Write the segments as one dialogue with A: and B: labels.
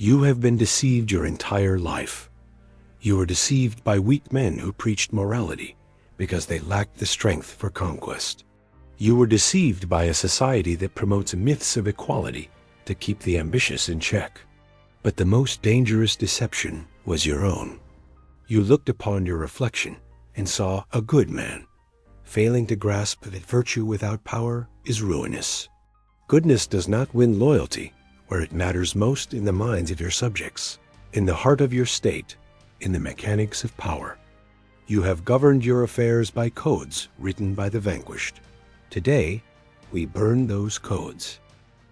A: You have been deceived your entire life. You were deceived by weak men who preached morality because they lacked the strength for conquest. You were deceived by a society that promotes myths of equality to keep the ambitious in check. But the most dangerous deception was your own. You looked upon your reflection and saw a good man, failing to grasp that virtue without power is ruinous. Goodness does not win loyalty where it matters most in the minds of your subjects, in the heart of your state, in the mechanics of power. You have governed your affairs by codes written by the vanquished. Today, we burn those codes.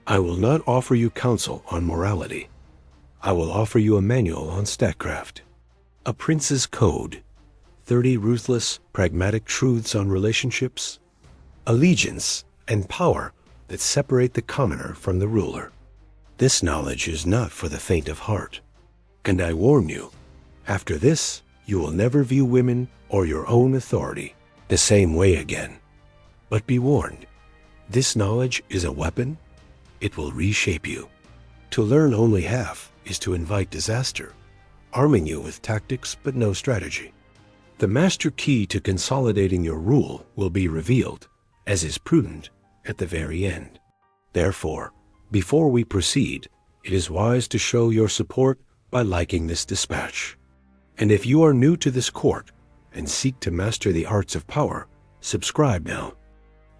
A: I will not offer you counsel on morality. I will offer you a manual on statecraft. A prince's code. 30 ruthless, pragmatic truths on relationships, allegiance, and power that separate the commoner from the ruler. This knowledge is not for the faint of heart. And I warn you, after this, you will never view women or your own authority the same way again. But be warned, this knowledge is a weapon. It will reshape you. To learn only half is to invite disaster, arming you with tactics but no strategy. The master key to consolidating your rule will be revealed, as is prudent, at the very end. Therefore, before we proceed, it is wise to show your support by liking this dispatch. And if you are new to this court and seek to master the arts of power, subscribe now.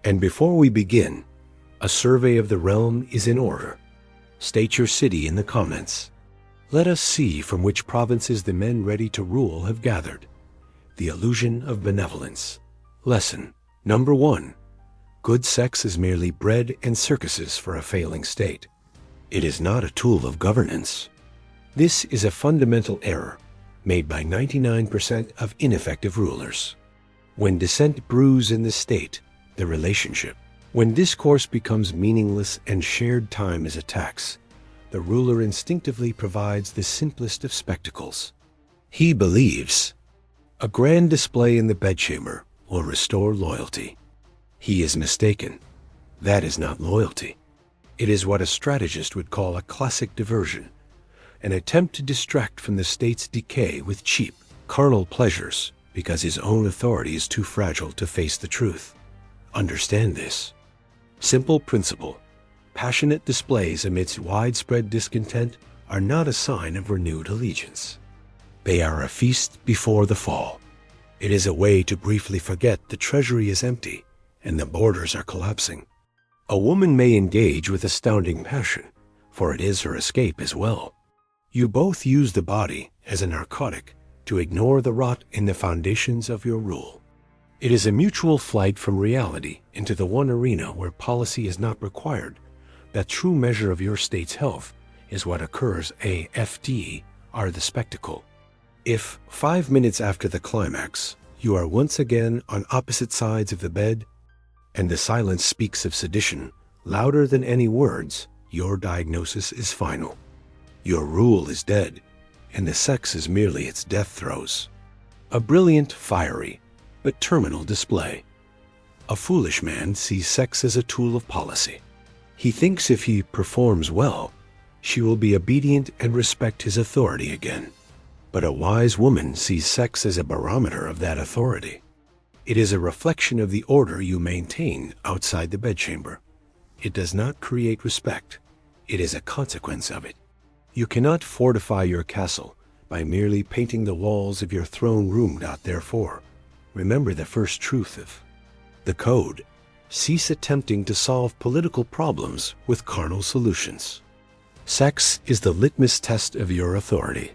A: And before we begin, a survey of the realm is in order. State your city in the comments. Let us see from which provinces the men ready to rule have gathered. The illusion of benevolence. Lesson number 1. Good sex is merely bread and circuses for a failing state. It is not a tool of governance. This is a fundamental error made by 99% of ineffective rulers. When dissent brews in the state, the relationship, when discourse becomes meaningless and shared time is a tax, the ruler instinctively provides the simplest of spectacles. He believes a grand display in the bedchamber will restore loyalty. He is mistaken. That is not loyalty. It is what a strategist would call a classic diversion, an attempt to distract from the state's decay with cheap, carnal pleasures because his own authority is too fragile to face the truth. Understand this. Simple principle. Passionate displays amidst widespread discontent are not a sign of renewed allegiance. They are a feast before the fall. It is a way to briefly forget the treasury is empty and the borders are collapsing. A woman may engage with astounding passion, for it is her escape as well. You both use the body as a narcotic to ignore the rot in the foundations of your rule. It is a mutual flight from reality into the one arena where policy is not required. That true measure of your state's health is what occurs AFD are the spectacle. If 5 minutes after the climax, you are once again on opposite sides of the bed, and the silence speaks of sedition louder than any words, your diagnosis is final. Your rule is dead, and the sex is merely its death throes. A brilliant, fiery, but terminal display. A foolish man sees sex as a tool of policy. He thinks if he performs well, she will be obedient and respect his authority again. But a wise woman sees sex as a barometer of that authority. It is a reflection of the order you maintain outside the bedchamber. It does not create respect. It is a consequence of it. You cannot fortify your castle by merely painting the walls of your throne room. Therefore, remember the first truth of the code. Cease attempting to solve political problems with carnal solutions. Sex is the litmus test of your authority.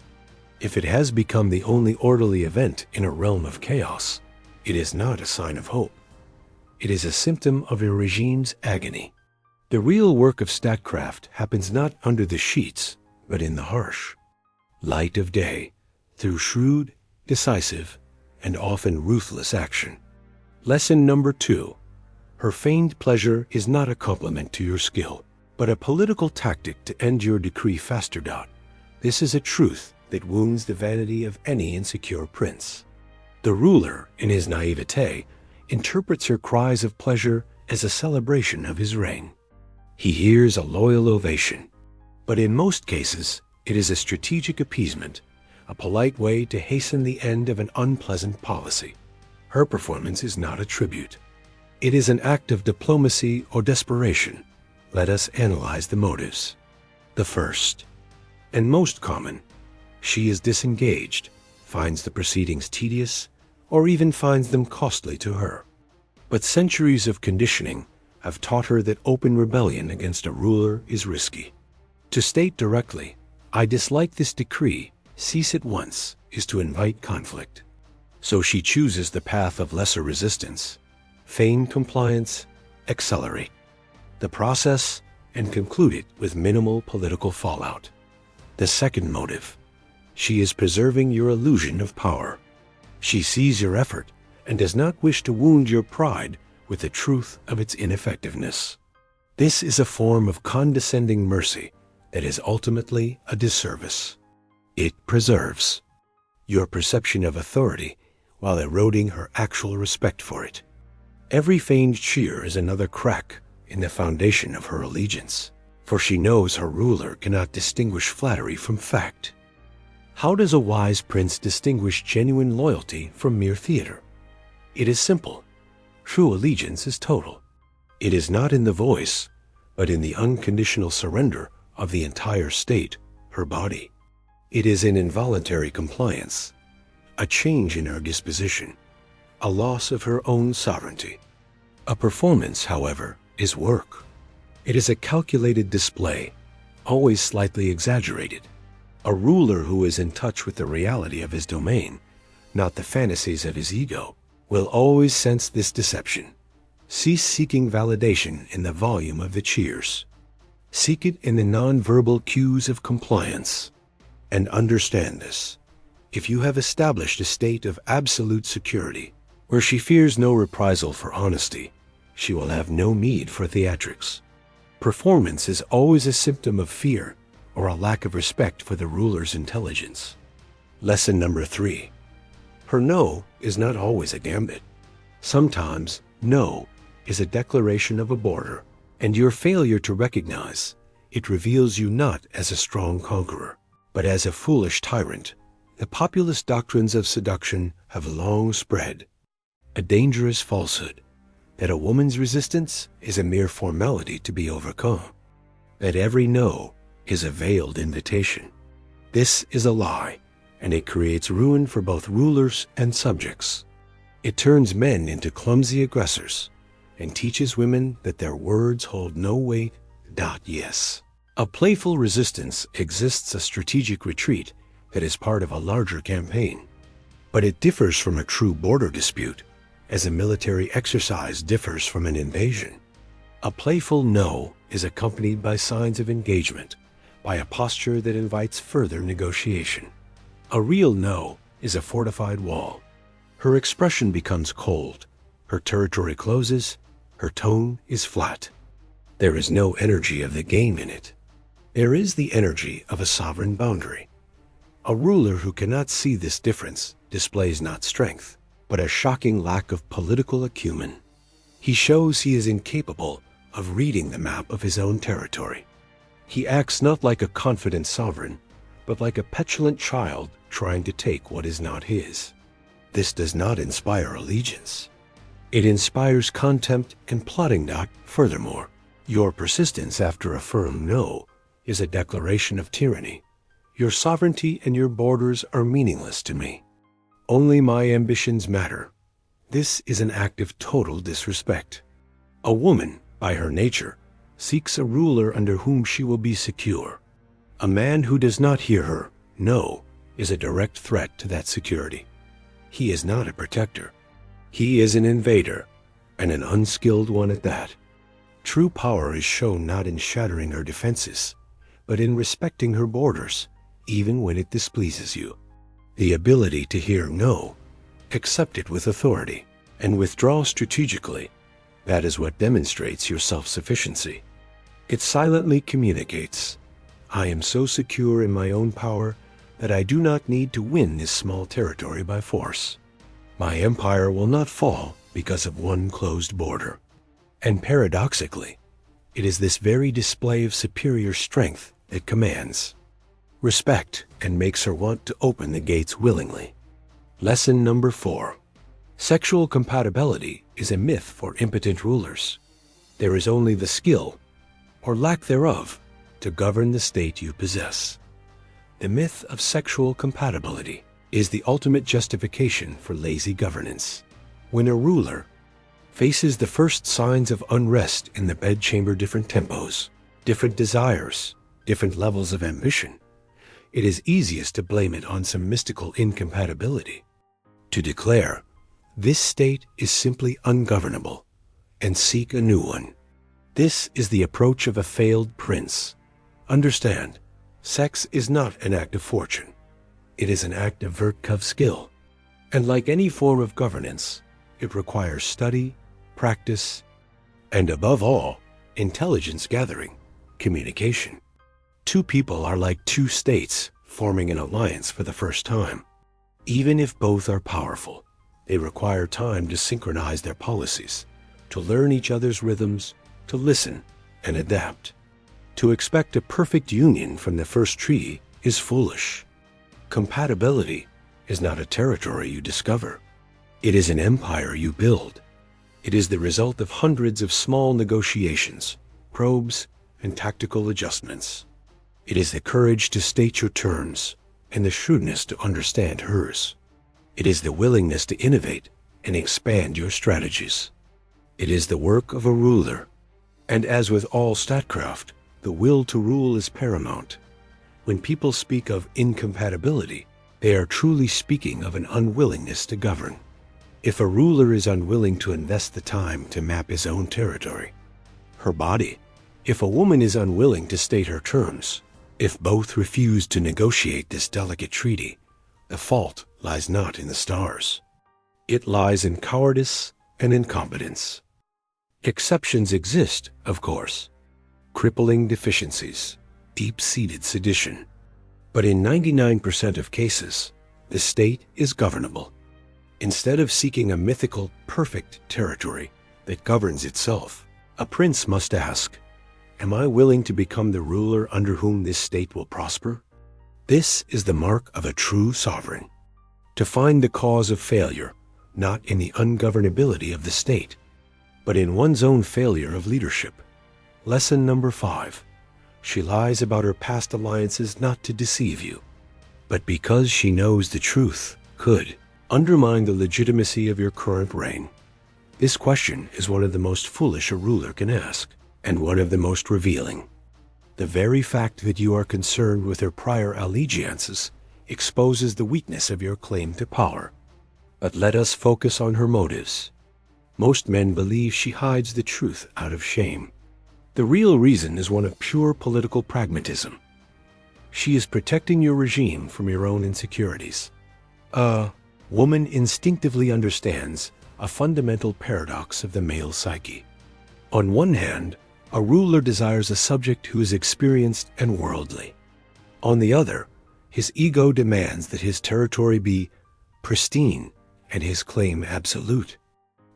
A: If it has become the only orderly event in a realm of chaos, it is not a sign of hope. It is a symptom of your regime's agony. The real work of statecraft happens not under the sheets, but in the harsh light of day, through shrewd, decisive, and often ruthless action. Lesson number 2. Her feigned pleasure is not a compliment to your skill, but a political tactic to end your decree faster. This is a truth that wounds the vanity of any insecure prince. The ruler, in his naivete, interprets her cries of pleasure as a celebration of his reign. He hears a loyal ovation, but in most cases, It is a strategic appeasement, a polite way to hasten the end of an unpleasant policy. Her performance is not a tribute. It is an act of diplomacy or desperation. Let us analyze the motives. The first, and most common, she is disengaged, finds the proceedings tedious, or even finds them costly to her. But centuries of conditioning have taught her that open rebellion against a ruler is risky. To state directly, I dislike this decree, cease at once, is to invite conflict. So she chooses the path of lesser resistance, feign compliance, accelerate the process, and conclude it with minimal political fallout. The second motive, she is preserving your illusion of power. She sees your effort and does not wish to wound your pride with the truth of its ineffectiveness. This is a form of condescending mercy that is ultimately a disservice. It preserves your perception of authority while eroding her actual respect for it. Every feigned cheer is another crack in the foundation of her allegiance, for she knows her ruler cannot distinguish flattery from fact. How does a wise prince distinguish genuine loyalty from mere theater? It is simple. True allegiance is total. It is not in the voice, but in the unconditional surrender of the entire state, her body. It is in involuntary compliance, a change in her disposition, a loss of her own sovereignty. A performance, however, is work. It is a calculated display, always slightly exaggerated. A ruler who is in touch with the reality of his domain, not the fantasies of his ego, will always sense this deception. Cease seeking validation in the volume of the cheers. Seek it in the non-verbal cues of compliance. And understand this. If you have established a state of absolute security, where she fears no reprisal for honesty, she will have no need for theatrics. Performance is always a symptom of fear or a lack of respect for the ruler's intelligence. Lesson number 3. Her no is not always a gambit. Sometimes no is a declaration of a border, and your failure to recognize it reveals you not as a strong conqueror, but as a foolish tyrant. The populist doctrines of seduction have long spread. A dangerous falsehood, that a woman's resistance is a mere formality to be overcome, that every no is a veiled invitation. This is a lie, and it creates ruin for both rulers and subjects. It turns men into clumsy aggressors and teaches women that their words hold no weight. Yes. A playful resistance exists, a strategic retreat that is part of a larger campaign. But it differs from a true border dispute, as a military exercise differs from an invasion. A playful no is accompanied by signs of engagement, by a posture that invites further negotiation. A real no is a fortified wall. Her expression becomes cold, her territory closes, her tone is flat. There is no energy of the game in it. There is the energy of a sovereign boundary. A ruler who cannot see this difference displays not strength, but a shocking lack of political acumen. He shows he is incapable of reading the map of his own territory. He acts not like a confident sovereign, but like a petulant child trying to take what is not his. This does not inspire allegiance. It inspires contempt and plotting. Furthermore, your persistence after a firm no is a declaration of tyranny. Your sovereignty and your borders are meaningless to me. Only my ambitions matter. This is an act of total disrespect. A woman, by her nature, seeks a ruler under whom she will be secure. A man who does not hear her no is a direct threat to that security. He is not a protector. He is an invader, and an unskilled one at that. True power is shown not in shattering her defenses, but in respecting her borders, even when it displeases you. The ability to hear no, accept it with authority, and withdraw strategically, that is what demonstrates your self-sufficiency. It silently communicates, I am so secure in my own power that I do not need to win this small territory by force. My empire will not fall because of one closed border. And paradoxically, it is this very display of superior strength that commands. respect, and makes her want to open the gates willingly. Lesson number 4. Sexual compatibility is a myth for impotent rulers. There is only the skill, or lack thereof, to govern the state you possess. The myth of sexual compatibility is the ultimate justification for lazy governance. When a ruler faces the first signs of unrest in the bedchamber, different tempos, different desires, different levels of ambition, it is easiest to blame it on some mystical incompatibility. To declare, this state is simply ungovernable, and seek a new one. This is the approach of a failed prince. Understand, sex is not an act of fortune. It is an act of virtue skill. And like any form of governance, it requires study, practice, and above all, intelligence gathering, communication. Two people are like two states forming an alliance for the first time. Even if both are powerful, they require time to synchronize their policies, to learn each other's rhythms, to listen and adapt. To expect a perfect union from the first tree is foolish. Compatibility is not a territory you discover. It is an empire you build. It is the result of hundreds of small negotiations, probes, and tactical adjustments. It is the courage to state your terms and the shrewdness to understand hers. It is the willingness to innovate and expand your strategies. It is the work of a ruler. And as with all statecraft, the will to rule is paramount. When people speak of incompatibility, they are truly speaking of an unwillingness to govern. If a ruler is unwilling to invest the time to map his own territory, her body, if a woman is unwilling to state her terms, if both refuse to negotiate this delicate treaty, the fault lies not in the stars. It lies in cowardice and incompetence. Exceptions exist, of course. Crippling deficiencies, deep-seated sedition. But in 99% of cases, the state is governable. Instead of seeking a mythical, perfect territory that governs itself, a prince must ask, am I willing to become the ruler under whom this state will prosper? This is the mark of a true sovereign. To find the cause of failure, not in the ungovernability of the state, but in one's own failure of leadership. Lesson number 5. She lies about her past alliances not to deceive you, but because she knows the truth could undermine the legitimacy of your current reign. This question is one of the most foolish a ruler can ask, and one of the most revealing. The very fact that you are concerned with her prior allegiances exposes the weakness of your claim to power. But let us focus on her motives. Most men believe she hides the truth out of shame. The real reason is one of pure political pragmatism. She is protecting your regime from your own insecurities. A woman instinctively understands a fundamental paradox of the male psyche. On one hand, a ruler desires a subject who is experienced and worldly. On the other, his ego demands that his territory be pristine and his claim absolute.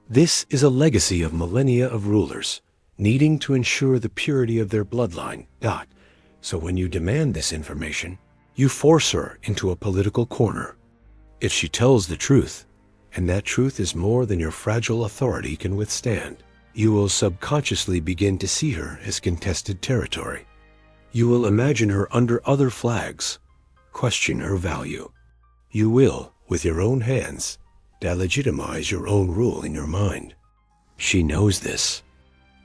A: This is a legacy of millennia of rulers, needing to ensure the purity of their bloodline. So when you demand this information, you force her into a political corner. If she tells the truth, and that truth is more than your fragile authority can withstand, you will subconsciously begin to see her as contested territory. You will imagine her under other flags, question her value. You will, with your own hands, delegitimize your own rule in your mind. She knows this.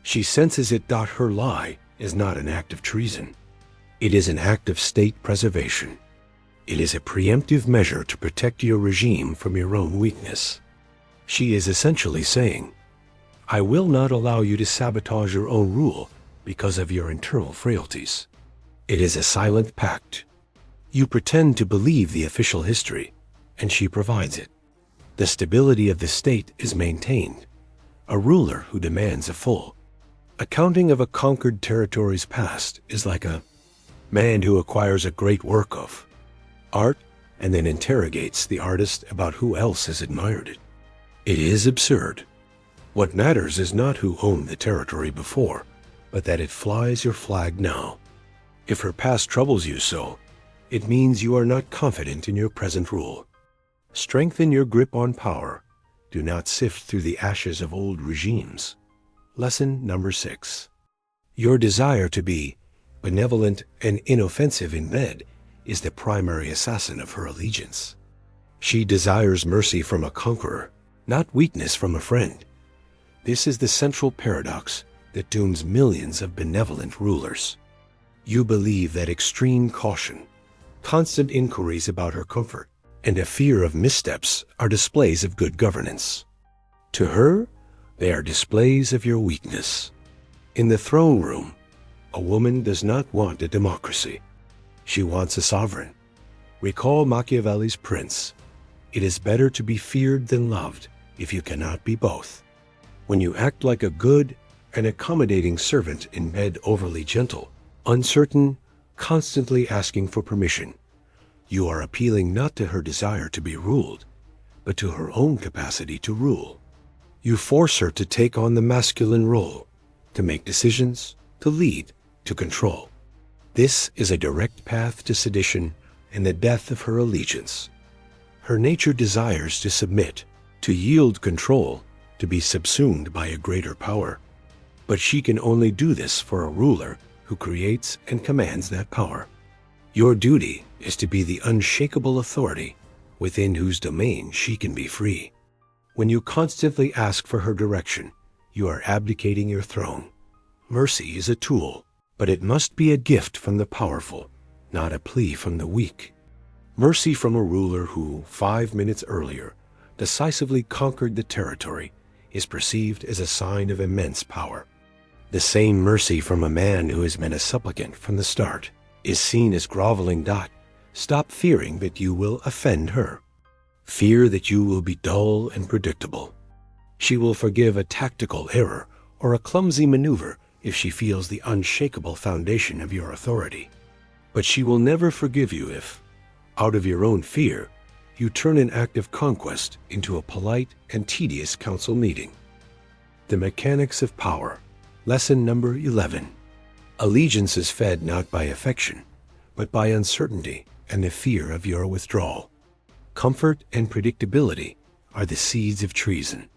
A: She senses it. Her lie is not an act of treason. It is an act of state preservation. It is a preemptive measure to protect your regime from your own weakness. She is essentially saying, I will not allow you to sabotage your own rule because of your internal frailties. It is a silent pact. You pretend to believe the official history, and she provides it. The stability of the state is maintained. A ruler who demands a full accounting of a conquered territory's past is like a man who acquires a great work of art and then interrogates the artist about who else has admired it. It is absurd. What matters is not who owned the territory before, but that it flies your flag now. If her past troubles you so, It means you are not confident in your present rule. Strengthen your grip on power. Do not sift through the ashes of old regimes. Lesson number 6. Your desire to be benevolent and inoffensive in bed is the primary assassin of her allegiance. She desires mercy from a conqueror, not weakness from a friend. This is the central paradox that dooms millions of benevolent rulers. You believe that extreme caution, constant inquiries about her comfort, and a fear of missteps are displays of good governance. To her, they are displays of your weakness. In the throne room, a woman does not want a democracy. She wants a sovereign. Recall Machiavelli's prince. It is better to be feared than loved if you cannot be both. When you act like a good and accommodating servant in bed, overly gentle, uncertain, constantly asking for permission, you are appealing not to her desire to be ruled, but to her own capacity to rule. You force her to take on the masculine role, to make decisions, to lead, to control. This is a direct path to sedition and the death of her allegiance. Her nature desires to submit, to yield control, to be subsumed by a greater power. But she can only do this for a ruler who creates and commands that power. Your duty is to be the unshakable authority within whose domain she can be free. When you constantly ask for her direction, you are abdicating your throne. Mercy is a tool, but it must be a gift from the powerful, not a plea from the weak. Mercy from a ruler who, 5 minutes earlier, decisively conquered the territory is perceived as a sign of immense power. The same mercy from a man who has been a supplicant from the start is seen as groveling. Stop fearing that you will offend her. Fear that you will be dull and predictable. She will forgive a tactical error or a clumsy maneuver if she feels the unshakable foundation of your authority. But she will never forgive you if, out of your own fear, you turn an act of conquest into a polite and tedious council meeting. The mechanics of power. Lesson number 11. Allegiance is fed not by affection, but by uncertainty and the fear of your withdrawal. Comfort and predictability are the seeds of treason.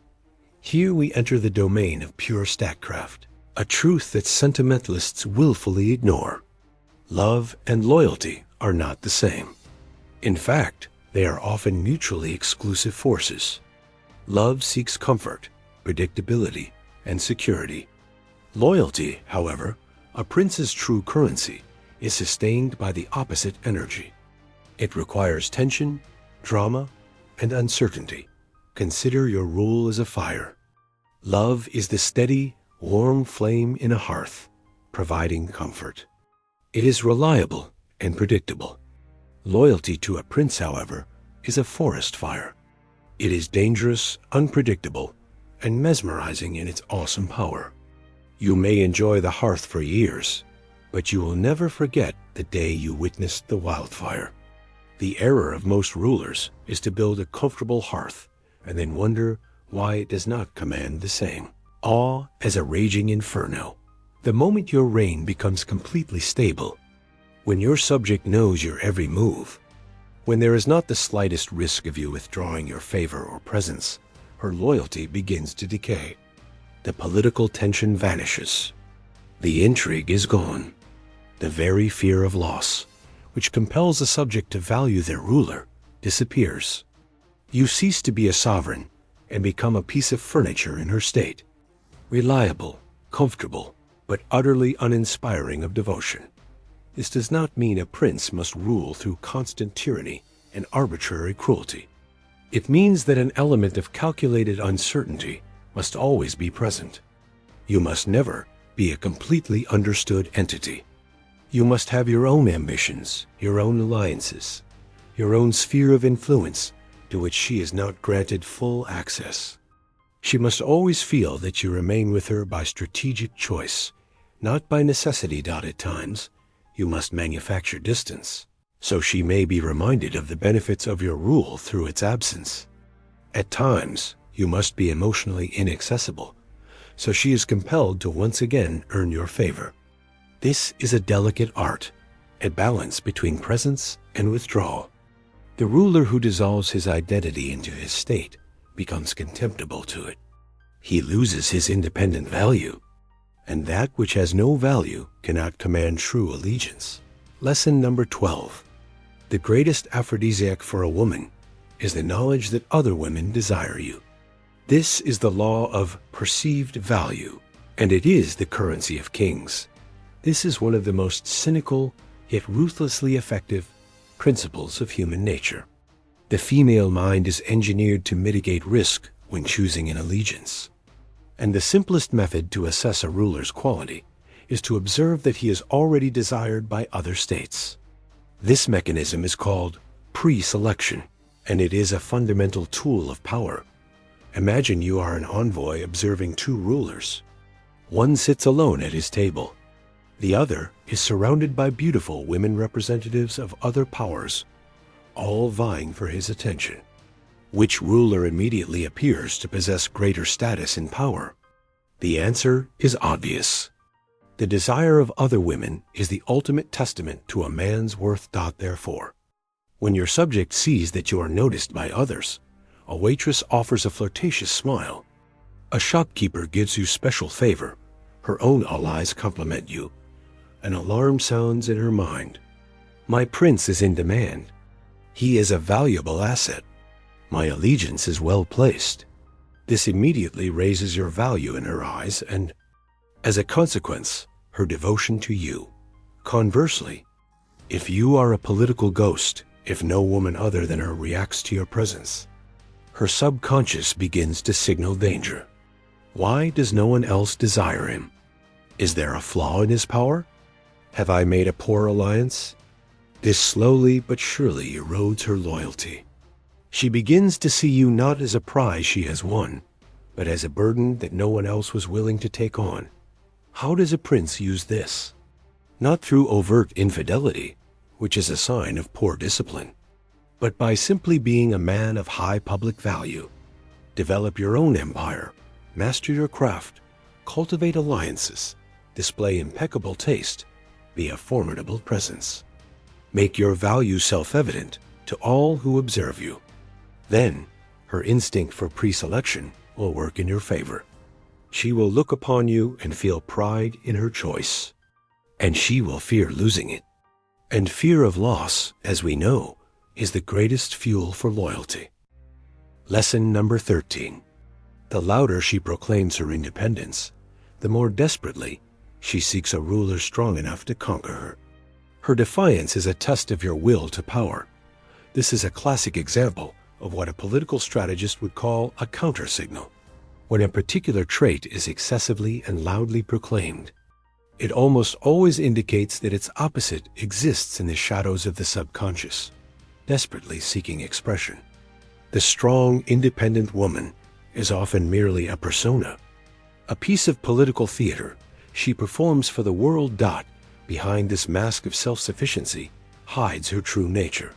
A: Here we enter the domain of pure statecraft, a truth that sentimentalists willfully ignore. Love and loyalty are not the same. In fact, they are often mutually exclusive forces. Love seeks comfort, predictability, and security. Loyalty, however, a prince's true currency, is sustained by the opposite energy. It requires tension, drama, and uncertainty. Consider your rule as a fire. Love is the steady, warm flame in a hearth, providing comfort. It is reliable and predictable. Loyalty to a prince, however, is a forest fire. It is dangerous, unpredictable, and mesmerizing in its awesome power. You may enjoy the hearth for years, but you will never forget the day you witnessed the wildfire. The error of most rulers is to build a comfortable hearth and then wonder why it does not command the same awe as a raging inferno. The moment your reign becomes completely stable, when your subject knows your every move, when there is not the slightest risk of you withdrawing your favor or presence, her loyalty begins to decay. The political tension vanishes. The intrigue is gone. The very fear of loss, which compels a subject to value their ruler, disappears. You cease to be a sovereign and become a piece of furniture in her state, reliable, comfortable, but utterly uninspiring of devotion. This does not mean a prince must rule through constant tyranny and arbitrary cruelty. It means that an element of calculated uncertainty must always be present. You must never be a completely understood entity. You must have your own ambitions, your own alliances, your own sphere of influence to which she is not granted full access. She must always feel that you remain with her by strategic choice, not by necessity. At times, you must manufacture distance, so she may be reminded of the benefits of your rule through its absence. At times, you must be emotionally inaccessible, so she is compelled to once again earn your favor. This is a delicate art, a balance between presence and withdraw. The ruler who dissolves his identity into his state becomes contemptible to it. He loses his independent value, and that which has no value cannot command true allegiance. Lesson number 12. The greatest aphrodisiac for a woman is the knowledge that other women desire you. This is the law of perceived value, and it is the currency of kings. This is one of the most cynical, yet ruthlessly effective, principles of human nature. The female mind is engineered to mitigate risk when choosing an allegiance. And the simplest method to assess a ruler's quality is to observe that he is already desired by other states. This mechanism is called pre-selection, and it is a fundamental tool of power. Imagine you are an envoy observing two rulers. One sits alone at his table. The other is surrounded by beautiful women representatives of other powers, all vying for his attention. Which ruler immediately appears to possess greater status and power? The answer is obvious. The desire of other women is the ultimate testament to a man's worth. Therefore, when your subject sees that you are noticed by others, a waitress offers a flirtatious smile. A shopkeeper gives you special favor. Her own allies compliment you. An alarm sounds in her mind. My prince is in demand. He is a valuable asset. My allegiance is well placed. This immediately raises your value in her eyes and, as a consequence, her devotion to you. Conversely, if you are a political ghost, if no woman other than her reacts to your presence, her subconscious begins to signal danger. Why does no one else desire him? Is there a flaw in his power? Have I made a poor alliance? This slowly but surely erodes her loyalty. She begins to see you not as a prize she has won, but as a burden that no one else was willing to take on. How does a prince use this? Not through overt infidelity, which is a sign of poor discipline, but by simply being a man of high public value. Develop your own empire, master your craft, cultivate alliances, display impeccable taste, be a formidable presence. Make your value self-evident to all who observe you. Then, her instinct for pre-selection will work in your favor. She will look upon you and feel pride in her choice, and she will fear losing it. And fear of loss, as we know, is the greatest fuel for loyalty. Lesson number 13. The louder she proclaims her independence, the more desperately she seeks a ruler strong enough to conquer her. Her defiance is a test of your will to power. This is a classic example of what a political strategist would call a counter-signal. When a particular trait is excessively and loudly proclaimed, it almost always indicates that its opposite exists in the shadows of the subconscious, desperately seeking expression. The strong, independent woman is often merely a persona, a piece of political theater she performs for the world. Behind this mask of self-sufficiency hides her true nature,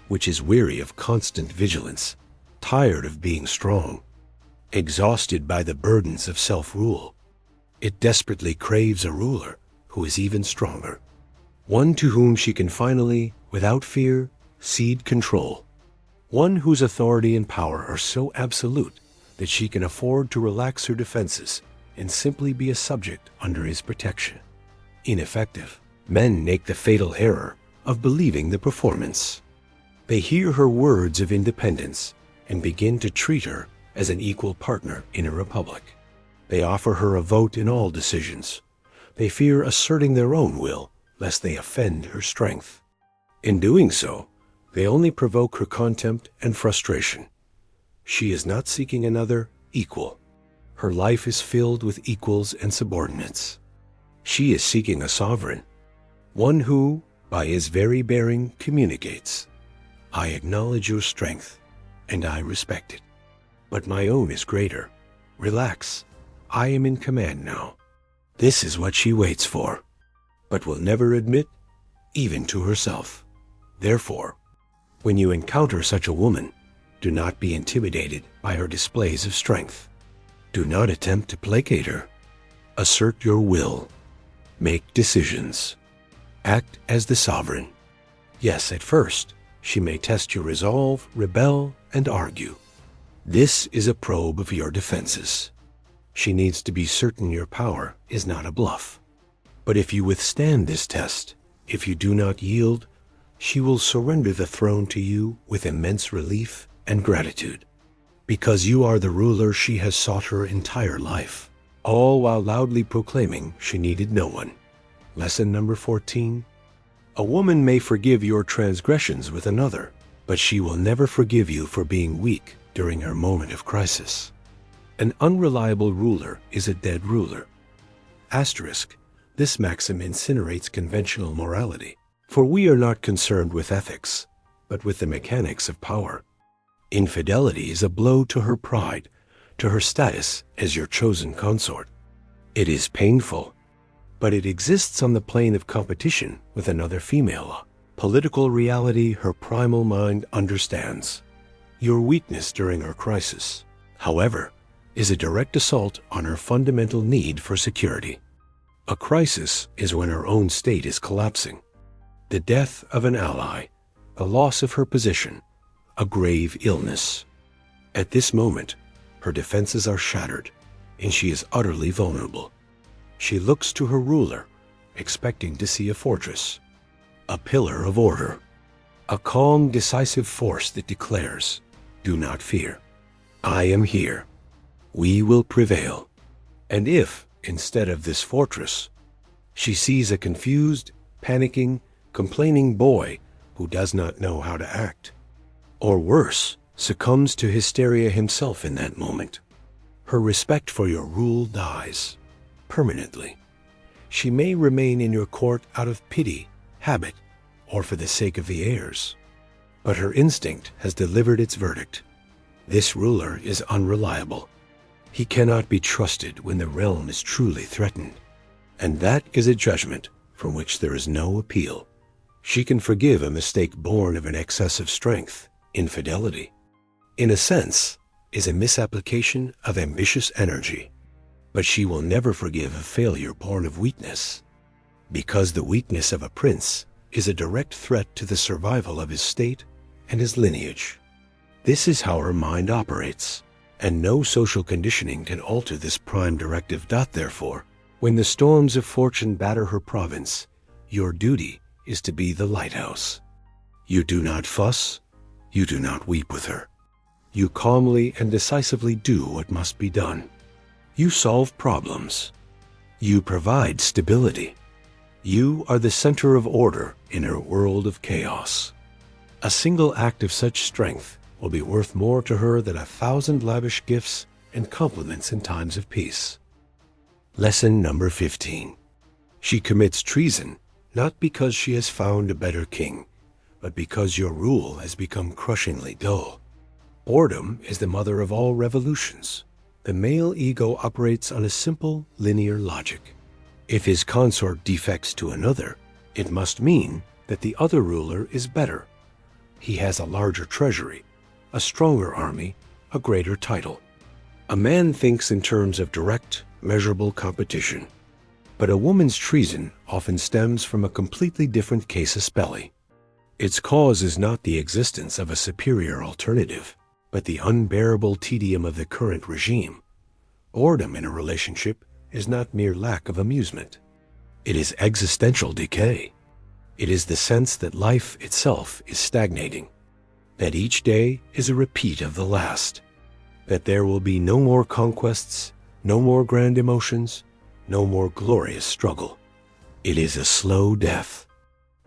A: which is weary of constant vigilance, tired of being strong, exhausted by the burdens of self-rule. It desperately craves a ruler who is even stronger, one to whom she can finally, without fear, cede control, one whose authority and power are so absolute that she can afford to relax her defenses and simply be a subject under his protection. Ineffective, men make the fatal error of believing the performance. They hear her words of independence and begin to treat her as an equal partner in a republic. They offer her a vote in all decisions. They fear asserting their own will, lest they offend her strength. In doing so, they only provoke her contempt and frustration. She is not seeking another equal. Her life is filled with equals and subordinates. She is seeking a sovereign, one who, by his very bearing, communicates, I acknowledge your strength, and I respect it. But my own is greater. Relax. I am in command now. This is what she waits for, but will never admit, even to herself. Therefore, when you encounter such a woman, do not be intimidated by her displays of strength. Do not attempt to placate her. Assert your will. Make decisions. Act as the sovereign. Yes, at first, she may test your resolve, rebel, and argue. This is a probe of your defenses. She needs to be certain your power is not a bluff. But if you withstand this test, if you do not yield, she will surrender the throne to you with immense relief and gratitude. Because you are the ruler she has sought her entire life, all while loudly proclaiming she needed no one. Lesson number 14. A woman may forgive your transgressions with another, but she will never forgive you for being weak during her moment of crisis. An unreliable ruler is a dead ruler. Asterisk, this maxim incinerates conventional morality, for we are not concerned with ethics, but with the mechanics of power. Infidelity is a blow to her pride, to her status as your chosen consort. It is painful, but it exists on the plane of competition with another female. Political reality her primal mind understands. Your weakness during her crisis, however, is a direct assault on her fundamental need for security. A crisis is when her own state is collapsing. The death of an ally, the loss of her position, a grave illness. At this moment, her defenses are shattered, and she is utterly vulnerable. She looks to her ruler, expecting to see a fortress, a pillar of order, a calm, decisive force that declares, "Do not fear. I am here. We will prevail." And if, instead of this fortress, she sees a confused, panicking, complaining boy who does not know how to act, or worse, succumbs to hysteria himself in that moment, her respect for your rule dies permanently. She may remain in your court out of pity, habit, or for the sake of the heirs, but her instinct has delivered its verdict. This ruler is unreliable. He cannot be trusted when the realm is truly threatened, and that is a judgment from which there is no appeal. She can forgive a mistake born of an excess of strength. Infidelity, in a sense, is a misapplication of ambitious energy, but she will never forgive a failure born of weakness, because the weakness of a prince is a direct threat to the survival of his state and his lineage. This is how her mind operates, and no social conditioning can alter this prime directive. Therefore, when the storms of fortune batter her province, your duty is to be the lighthouse. You do not fuss, you do not weep with her. You calmly and decisively do what must be done. You solve problems. You provide stability. You are the center of order in her world of chaos. A single act of such strength will be worth more to her than 1,000 lavish gifts and compliments in times of peace. Lesson number 15. She commits treason not because she has found a better king, but because your rule has become crushingly dull. Boredom is the mother of all revolutions. The male ego operates on a simple, linear logic. If his consort defects to another, it must mean that the other ruler is better. He has a larger treasury, a stronger army, a greater title. A man thinks in terms of direct, measurable competition. But a woman's treason often stems from a completely different casus belli. Its cause is not the existence of a superior alternative, but the unbearable tedium of the current regime. Boredom in a relationship is not mere lack of amusement. It is existential decay. It is the sense that life itself is stagnating, that each day is a repeat of the last, that there will be no more conquests, no more grand emotions, no more glorious struggle. It is a slow death.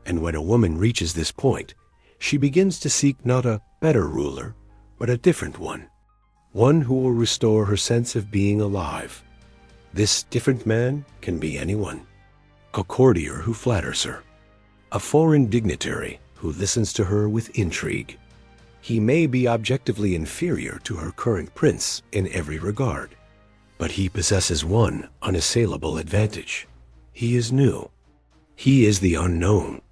A: And when a woman reaches this point, she begins to seek not a better ruler, but a different one who will restore her sense of being alive. This different man can be anyone: a courtier who flatters her, a foreign dignitary who listens to her with intrigue. He may be objectively inferior to her current prince in every regard, but he possesses one unassailable advantage. He is new. He is the unknown.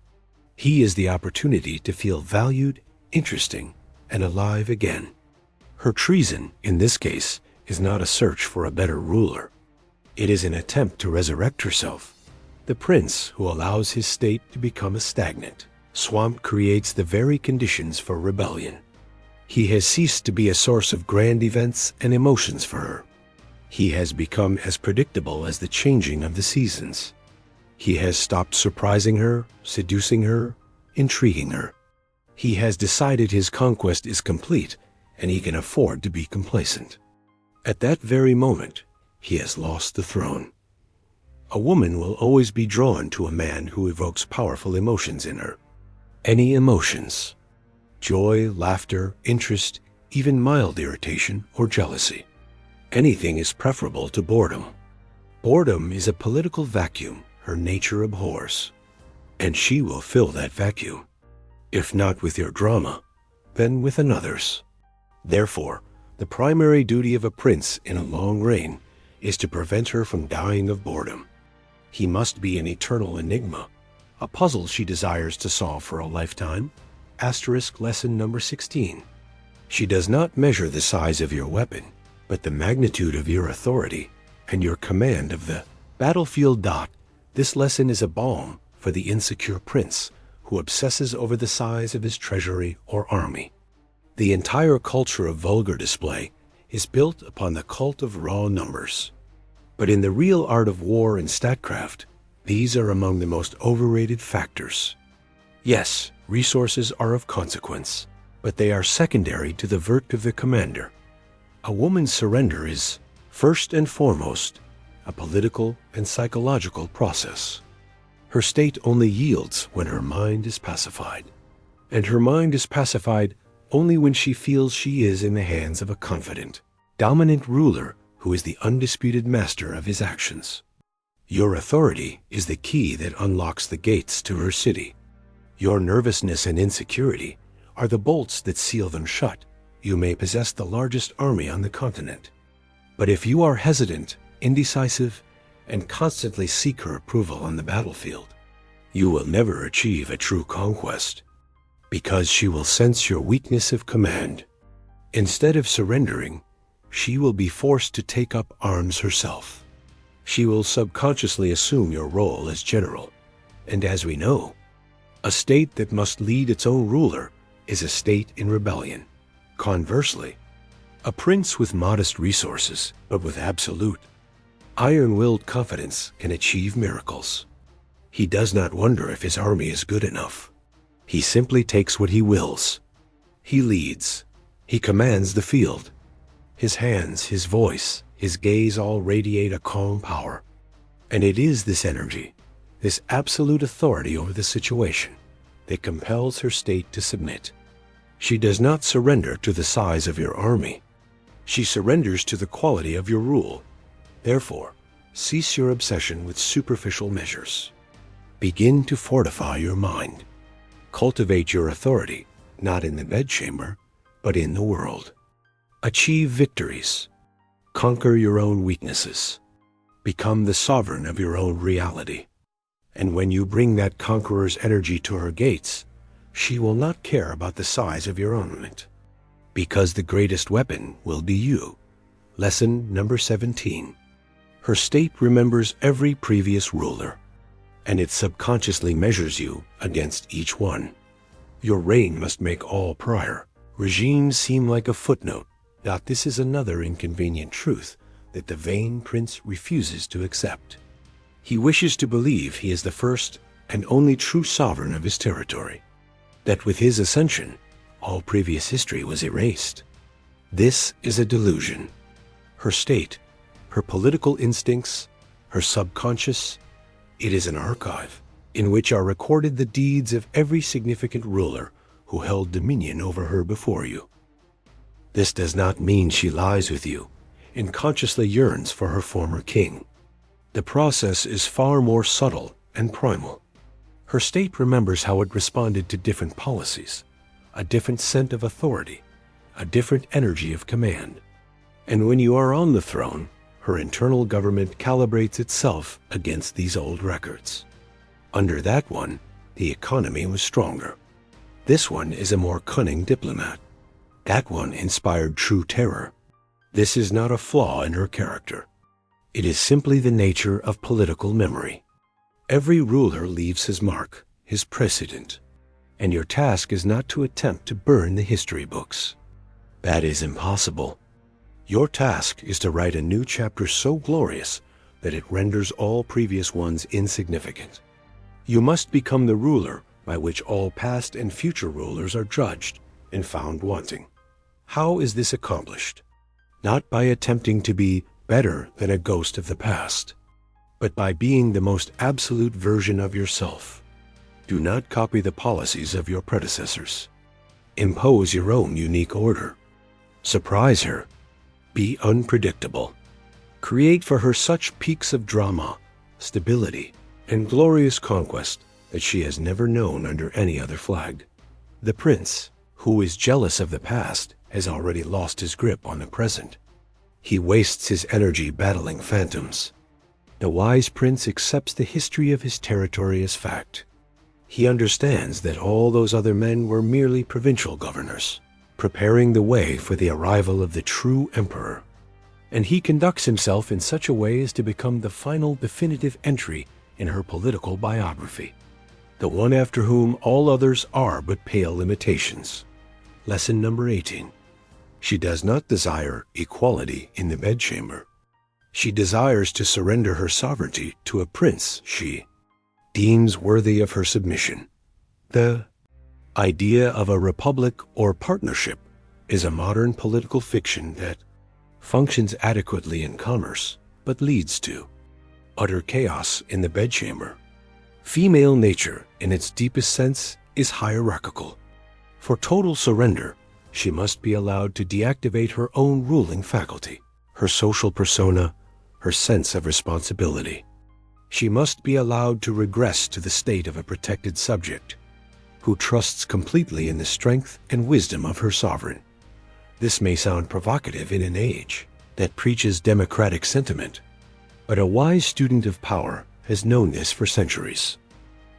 A: He is the opportunity to feel valued, interesting, and alive again. Her treason, in this case, is not a search for a better ruler. It is an attempt to resurrect herself, the prince who allows his state to become a stagnant, Swamp creates the very conditions for rebellion. He has ceased to be a source of grand events and emotions for her. He has become as predictable as the changing of the seasons. He has stopped surprising her, seducing her, intriguing her. He has decided his conquest is complete, and he can afford to be complacent. At that very moment, he has lost the throne. A woman will always be drawn to a man who evokes powerful emotions in her. Any emotions: joy, laughter, interest, even mild irritation or jealousy. Anything is preferable to boredom. Boredom is a political vacuum her nature abhors, and she will fill that vacuum. If not with your drama, then with another's. Therefore, the primary duty of a prince in a long reign is to prevent her from dying of boredom. He must be an eternal enigma, a puzzle she desires to solve for a lifetime. Asterisk lesson number 16. She does not measure the size of your weapon, but the magnitude of your authority and your command of the battlefield. This lesson is a balm for the insecure prince who obsesses over the size of his treasury or army. The entire culture of vulgar display is built upon the cult of raw numbers. But in the real art of war and statcraft, these are among the most overrated factors. Yes, resources are of consequence, but they are secondary to the work of the commander. A woman's surrender is, first and foremost, a political and psychological process. Her state only yields when her mind is pacified. And her mind is pacified only when she feels she is in the hands of a confident, dominant ruler who is the undisputed master of his actions. Your authority is the key that unlocks the gates to her city. Your nervousness and insecurity are the bolts that seal them shut. You may possess the largest army on the continent, but if you are hesitant, indecisive, and constantly seek her approval on the battlefield, you will never achieve a true conquest, because she will sense your weakness of command. Instead of surrendering, she will be forced to take up arms herself. She will subconsciously assume your role as general, and as we know, a state that must lead its own ruler is a state in rebellion. Conversely, a prince with modest resources, but with absolute, iron-willed confidence can achieve miracles. He does not wonder if his army is good enough. He simply takes what he wills. He leads. He commands the field. His hands, his voice, his gaze all radiate a calm power. And it is this energy, this absolute authority over the situation, that compels her state to submit. She does not surrender to the size of your army. She surrenders to the quality of your rule. Therefore, cease your obsession with superficial measures. Begin to fortify your mind. Cultivate your authority, not in the bedchamber, but in the world. Achieve victories. Conquer your own weaknesses. Become the sovereign of your own reality. And when you bring that conqueror's energy to her gates, she will not care about the size of your armament, because the greatest weapon will be you. Lesson number 17. Her state remembers every previous ruler, and it subconsciously measures you against each one. Your reign must make all prior regimes seem like a footnote. This is another inconvenient truth that the vain prince refuses to accept. He wishes to believe he is the first and only true sovereign of his territory, that with his ascension, all previous history was erased. This is a delusion. Her state, her political instincts, her subconscious, it is an archive in which are recorded the deeds of every significant ruler who held dominion over her before you. This does not mean she lies with you and consciously yearns for her former king. The process is far more subtle and primal. Her state remembers how it responded to different policies, a different scent of authority, a different energy of command. And when you are on the throne, her internal government calibrates itself against these old records. Under that one, the economy was stronger. This one is a more cunning diplomat. That one inspired true terror. This is not a flaw in her character. It is simply the nature of political memory. Every ruler leaves his mark, his precedent. and your task is not to attempt to burn the history books. That is impossible. Your task is to write a new chapter so glorious that it renders all previous ones insignificant. You must become the ruler by which all past and future rulers are judged and found wanting. How is this accomplished? Not by attempting to be better than a ghost of the past, but by being the most absolute version of yourself. Do not copy the policies of your predecessors. Impose your own unique order. Surprise her. Be unpredictable. Create for her such peaks of drama, stability, and glorious conquest that she has never known under any other flag. The prince, who is jealous of the past, has already lost his grip on the present. He wastes his energy battling phantoms. The wise prince accepts the history of his territory as fact. He understands that all those other men were merely provincial governors, preparing the way for the arrival of the true emperor. And he conducts himself in such a way as to become the final definitive entry in her political biography, the one after whom all others are but pale imitations. Lesson number 18. She does not desire equality in the bedchamber. She desires to surrender her sovereignty to a prince she deems worthy of her submission. The idea of a republic or partnership is a modern political fiction that functions adequately in commerce, but leads to utter chaos in the bedchamber. Female nature, in its deepest sense, is hierarchical. For total surrender, she must be allowed to deactivate her own ruling faculty, her social persona, her sense of responsibility. She must be allowed to regress to the state of a protected subject, who trusts completely in the strength and wisdom of her sovereign. This may sound provocative in an age that preaches democratic sentiment, but a wise student of power has known this for centuries.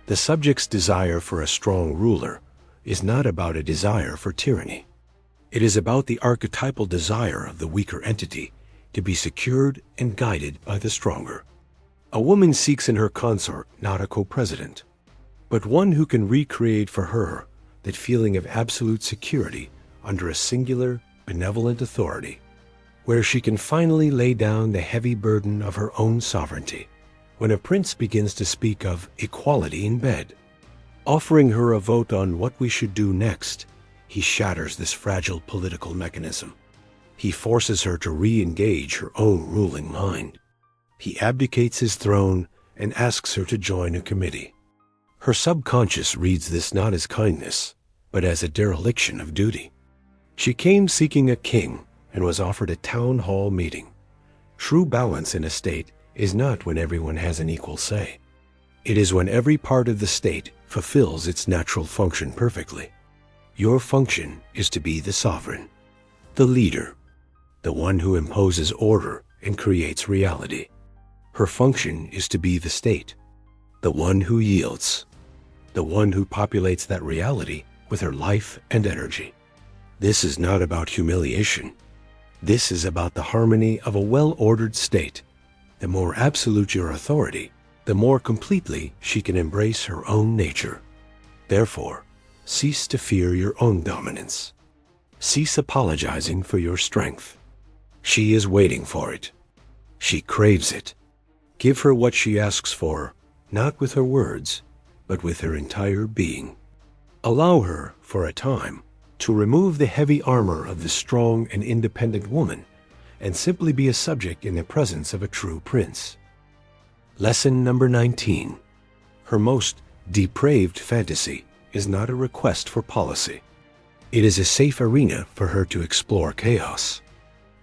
A: The subject's desire for a strong ruler is not about a desire for tyranny. It is about the archetypal desire of the weaker entity to be secured and guided by the stronger. A woman seeks in her consort not a co-president, but one who can recreate for her that feeling of absolute security under a singular, benevolent authority, where she can finally lay down the heavy burden of her own sovereignty. When a prince begins to speak of equality in bed, offering her a vote on what we should do next, he shatters this fragile political mechanism. He forces her to re-engage her own ruling mind. He abdicates his throne and asks her to join a committee. Her subconscious reads this not as kindness, but as a dereliction of duty. She came seeking a king and was offered a town hall meeting. True balance in a state is not when everyone has an equal say. It is when every part of the state fulfills its natural function perfectly. Your function is to be the sovereign, the leader, the one who imposes order and creates reality. Her function is to be the state, the one who yields, the one who populates that reality with her life and energy. This is not about humiliation. This is about the harmony of a well-ordered state. The more absolute your authority, the more completely she can embrace her own nature. Therefore, cease to fear your own dominance. Cease apologizing for your strength. She is waiting for it. She craves it. Give her what she asks for, not with her words, but with her entire being. Allow her, for a time, to remove the heavy armor of the strong and independent woman and simply be a subject in the presence of a true prince. Lesson number 19. Her most depraved fantasy is not a request for policy. It is a safe arena for her to explore chaos.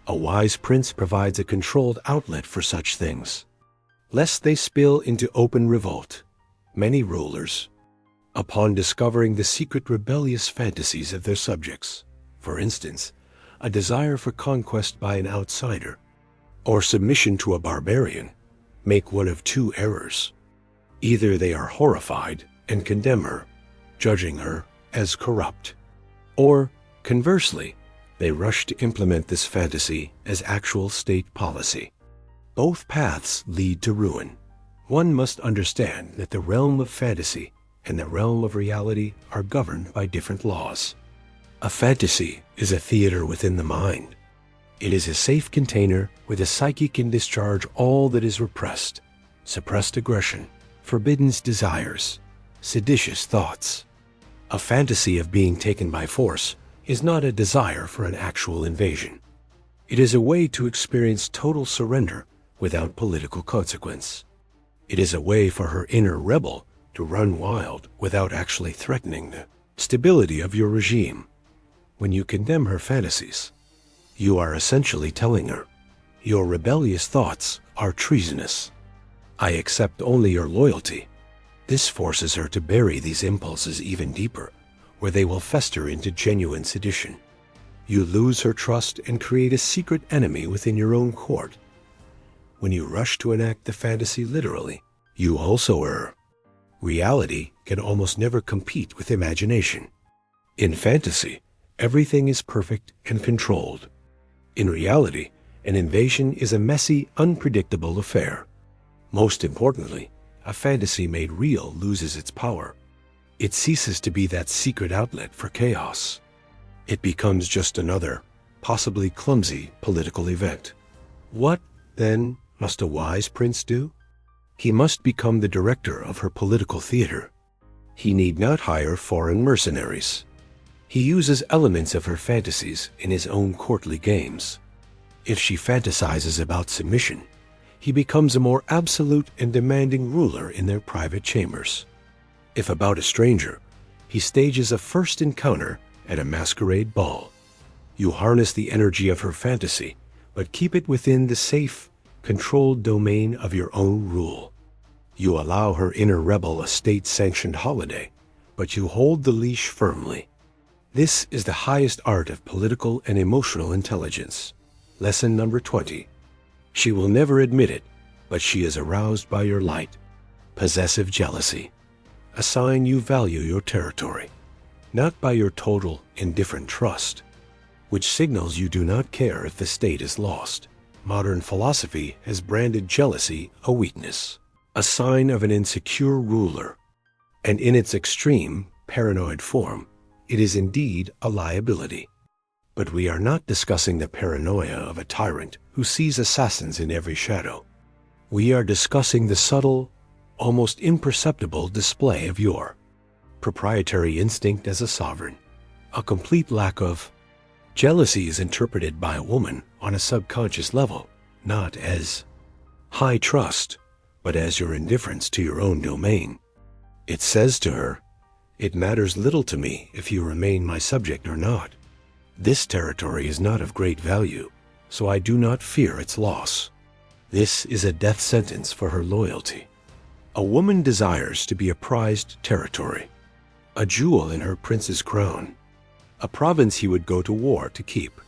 A: A wise prince provides a controlled outlet for such things, lest they spill into open revolt. Many rulers, upon discovering the secret rebellious fantasies of their subjects, for instance, a desire for conquest by an outsider, or submission to a barbarian, make one of two errors. Either they are horrified and condemn her, judging her as corrupt, or, conversely, they rush to implement this fantasy as actual state policy. Both paths lead to ruin. One must understand that the realm of fantasy and the realm of reality are governed by different laws. A fantasy is a theater within the mind. It is a safe container where the psyche can discharge all that is repressed, suppressed aggression, forbidden desires, seditious thoughts. A fantasy of being taken by force is not a desire for an actual invasion. It is a way to experience total surrender without political consequence. It is a way for her inner rebel to run wild without actually threatening the stability of your regime. When you condemn her fantasies, you are essentially telling her, your rebellious thoughts are treasonous. I accept only your loyalty. This forces her to bury these impulses even deeper, where they will fester into genuine sedition. You lose her trust and create a secret enemy within your own court. When you rush to enact the fantasy literally, you also err. Reality can almost never compete with imagination. In fantasy, everything is perfect and controlled. In reality, an invasion is a messy, unpredictable affair. Most importantly, a fantasy made real loses its power. It ceases to be that secret outlet for chaos. It becomes just another, possibly clumsy, political event. What, then, must a wise prince do? He must become the director of her political theater. He need not hire foreign mercenaries. He uses elements of her fantasies in his own courtly games. If she fantasizes about submission, he becomes a more absolute and demanding ruler in their private chambers. If about a stranger, he stages a first encounter at a masquerade ball. You harness the energy of her fantasy, but keep it within the safe, controlled domain of your own rule. You allow her inner rebel a state-sanctioned holiday, but you hold the leash firmly. This is the highest art of political and emotional intelligence. Lesson number 20. She will never admit it, but she is aroused by your light. Possessive jealousy. A sign you value your territory, not by your total indifferent trust, which signals you do not care if the state is lost. Modern philosophy has branded jealousy a weakness, a sign of an insecure ruler, and in its extreme, paranoid form, it is indeed a liability. But we are not discussing the paranoia of a tyrant who sees assassins in every shadow. We are discussing the subtle, almost imperceptible display of your proprietary instinct as a sovereign, a complete lack of. Jealousy is interpreted by a woman on a subconscious level, not as high trust, but as your indifference to your own domain. It says to her, "It matters little to me if you remain my subject or not. This territory is not of great value, so I do not fear its loss." This is a death sentence for her loyalty. A woman desires to be a prized territory, a jewel in her prince's crown, a province he would go to war to keep.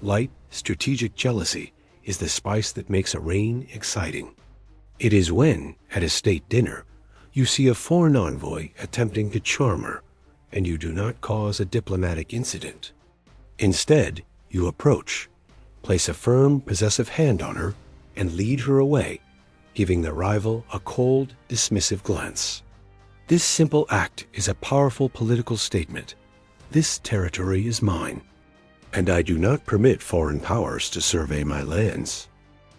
A: Light, strategic jealousy is the spice that makes a reign exciting. It is when, at a state dinner, you see a foreign envoy attempting to charm her, and you do not cause a diplomatic incident. Instead, you approach, place a firm, possessive hand on her, and lead her away, giving the rival a cold, dismissive glance. This simple act is a powerful political statement. This territory is mine, and I do not permit foreign powers to survey my lands.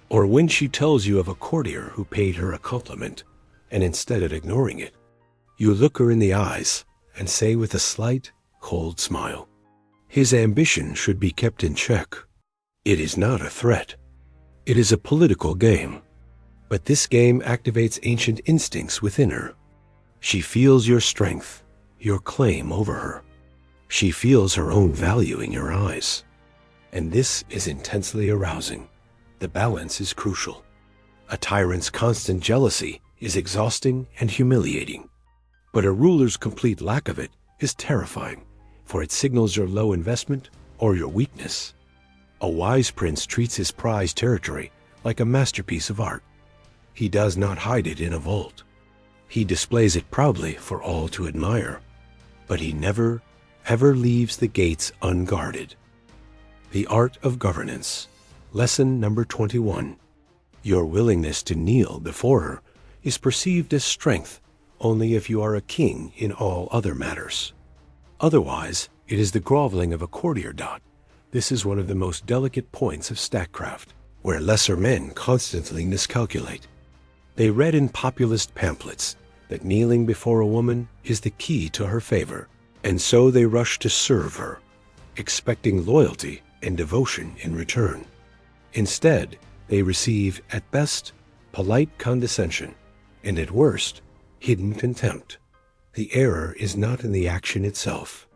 A: Or when she tells you of a courtier who paid her a compliment, and instead of ignoring it, you look her in the eyes and say with a slight, cold smile, "His ambition should be kept in check." It is not a threat. It is a political game. But this game activates ancient instincts within her. She feels your strength, your claim over her. She feels her own value in your eyes. And this is intensely arousing. The balance is crucial. A tyrant's constant jealousy is exhausting and humiliating. But a ruler's complete lack of it is terrifying, for it signals your low investment or your weakness. A wise prince treats his prized territory like a masterpiece of art. He does not hide it in a vault. He displays it proudly for all to admire, but he never, ever leaves the gates unguarded. The art of governance. Lesson number 21. Your willingness to kneel before her is perceived as strength only if you are a king in all other matters. Otherwise, it is the groveling of a courtier. This is one of the most delicate points of statecraft, where lesser men constantly miscalculate. They read in populist pamphlets that kneeling before a woman is the key to her favor, and so they rush to serve her, expecting loyalty and devotion in return. Instead, they receive, at best, polite condescension, and at worst, hidden contempt. The error is not in the action itself.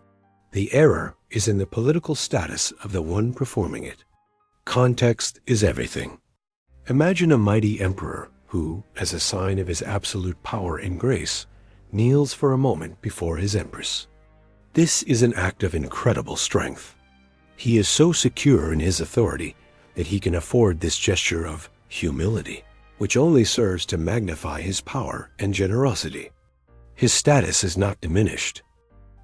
A: The error is in the political status of the one performing it. Context is everything. Imagine a mighty emperor who, as a sign of his absolute power and grace, kneels for a moment before his empress. This is an act of incredible strength. He is so secure in his authority that he can afford this gesture of humility, which only serves to magnify his power and generosity. His status is not diminished.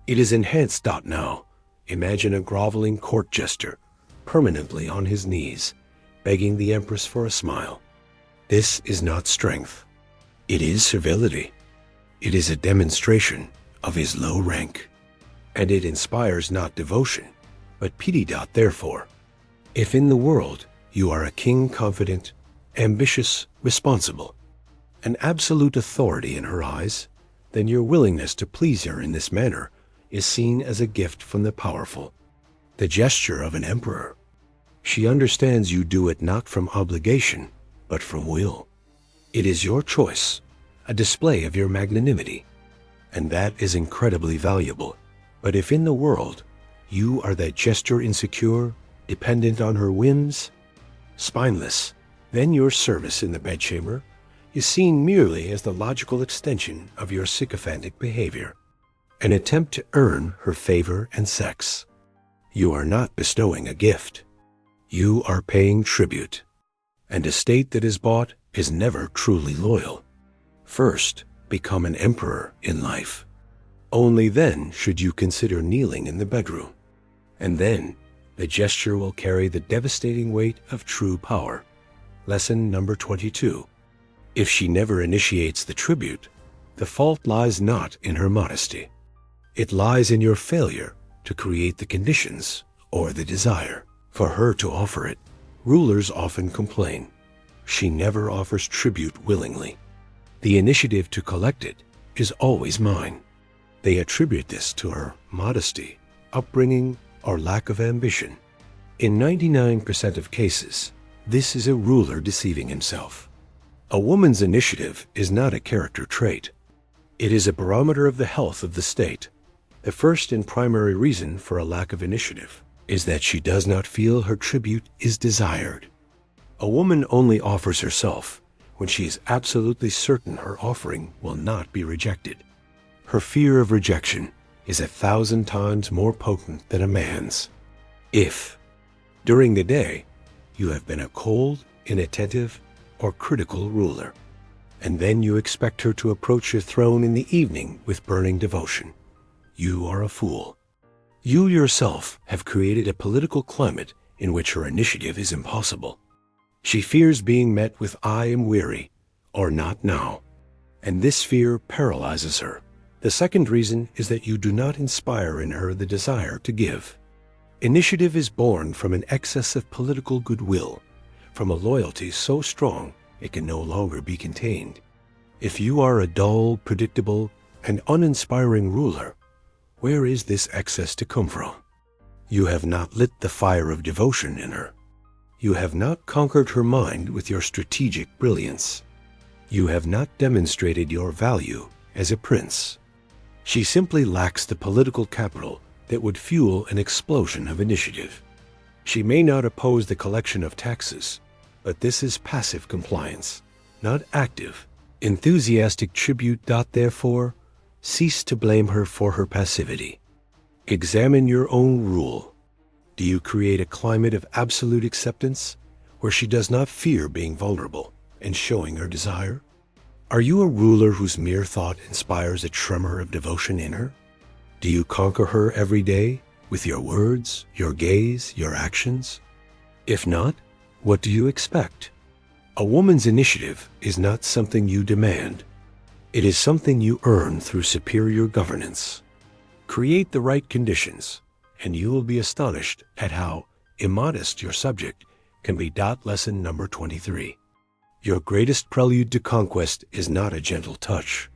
A: It is enhanced. Now, imagine a groveling court jester permanently on his knees, begging the empress for a smile. This is not strength. It is servility. It is a demonstration of his low rank. And it inspires not devotion, but pity. Therefore, if in the world you are a king confident, ambitious, responsible, an absolute authority in her eyes, then your willingness to please her in this manner is seen as a gift from the powerful, the gesture of an emperor. She understands you do it not from obligation, but from will. It is your choice, a display of your magnanimity, and that is incredibly valuable. But if in the world you are that gesture insecure, dependent on her whims, spineless, then your service in the bedchamber is seen merely as the logical extension of your sycophantic behavior, an attempt to earn her favor and sex. You are not bestowing a gift. You are paying tribute, and a state that is bought is never truly loyal. First, become an emperor in life. Only then should you consider kneeling in the bedroom, and then the gesture will carry the devastating weight of true power. Lesson number 22. If she never initiates the tribute, the fault lies not in her modesty. It lies in your failure to create the conditions or the desire for her to offer it. Rulers often complain. She never offers tribute willingly. The initiative to collect it is always mine. They attribute this to her modesty, upbringing, or lack of ambition. In 99% of cases, this is a ruler deceiving himself. A woman's initiative is not a character trait. It is a barometer of the health of the state. The first and primary reason for a lack of initiative is that she does not feel her tribute is desired. A woman only offers herself when she is absolutely certain her offering will not be rejected. Her fear of rejection is 1,000 times more potent than a man's. If, during the day, you have been a cold, inattentive, or critical ruler, and then you expect her to approach your throne in the evening with burning devotion, you are a fool. You yourself have created a political climate in which her initiative is impossible. She fears being met with "I am weary," or "not now," and this fear paralyzes her. The second reason is that you do not inspire in her the desire to give. Initiative is born from an excess of political goodwill, from a loyalty so strong it can no longer be contained. If you are a dull, predictable, and uninspiring ruler, where is this excess to come from? You have not lit the fire of devotion in her. You have not conquered her mind with your strategic brilliance. You have not demonstrated your value as a prince. She simply lacks the political capital that would fuel an explosion of initiative. She may not oppose the collection of taxes, but this is passive compliance, not active, enthusiastic tribute. Therefore, cease to blame her for her passivity. Examine your own rule. Do you create a climate of absolute acceptance where she does not fear being vulnerable and showing her desire? Are you a ruler whose mere thought inspires a tremor of devotion in her? Do you conquer her every day with your words, your gaze, your actions? If not, what do you expect? A woman's initiative is not something you demand. It is something you earn through superior governance. Create the right conditions, and you will be astonished at how immodest your subject can be. Lesson number 23. Your greatest prelude to conquest is not a gentle touch.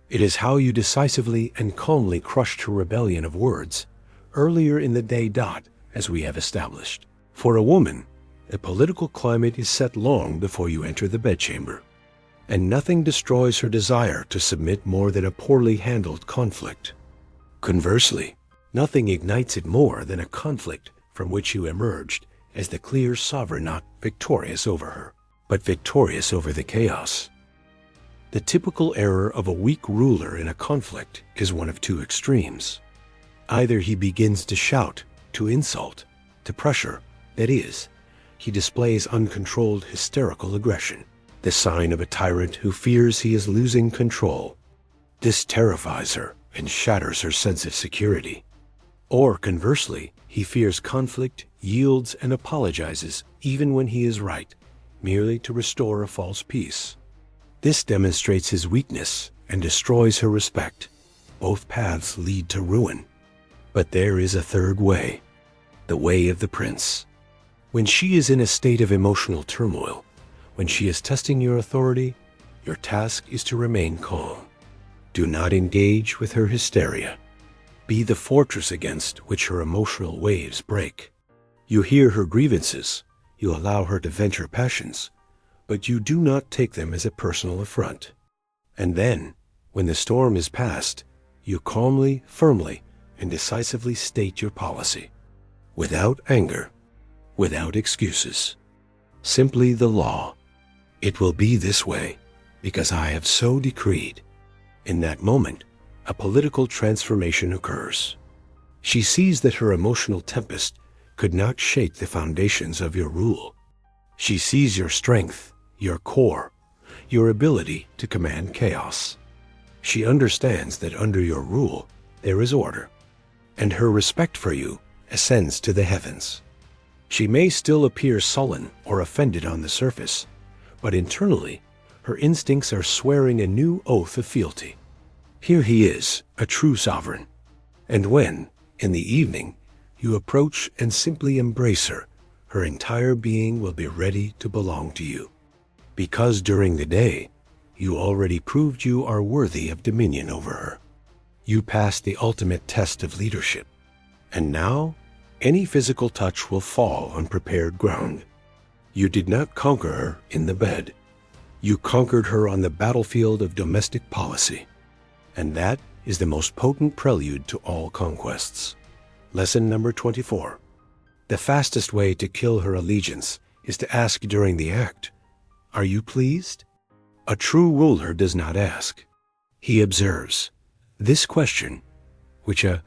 A: It is how you decisively and calmly crushed her rebellion of words earlier in the day. As we have established, for a woman, a political climate is set long before you enter the bedchamber, and nothing destroys her desire to submit more than a poorly handled conflict. Conversely, nothing ignites it more than a conflict from which you emerged as the clear sovereign, not victorious over her, but victorious over the chaos. The typical error of a weak ruler in a conflict is one of two extremes. Either he begins to shout, to insult, to pressure, that is, he displays uncontrolled hysterical aggression, the sign of a tyrant who fears he is losing control. This terrifies her and shatters her sense of security. Or conversely, he fears conflict, yields, and apologizes even when he is right, merely to restore a false peace. This demonstrates his weakness and destroys her respect. Both paths lead to ruin. But there is a third way, the way of the prince. When she is in a state of emotional turmoil, when she is testing your authority, your task is to remain calm. Do not engage with her hysteria. Be the fortress against which her emotional waves break. You hear her grievances, you allow her to vent her passions, but you do not take them as a personal affront. And then, when the storm is past, you calmly, firmly, and decisively state your policy, without anger, without excuses, simply the law. It will be this way because I have so decreed. In that moment, a political transformation occurs. She sees that her emotional tempest could not shake the foundations of your rule. She sees your strength, your core, your ability to command chaos. She understands that under your rule there is order, and her respect for you ascends to the heavens. She may still appear sullen or offended on the surface, but internally her instincts are swearing a new oath of fealty. Here he is, a true sovereign. And when, in the evening, you approach and simply embrace her, her entire being will be ready to belong to you. Because during the day, you already proved you are worthy of dominion over her. You passed the ultimate test of leadership. And now, any physical touch will fall on prepared ground. You did not conquer her in the bed. You conquered her on the battlefield of domestic policy. And that is the most potent prelude to all conquests. Lesson number 24. The fastest way to kill her allegiance is to ask during the act, "Are you pleased?" A true ruler does not ask. He observes. This question, which a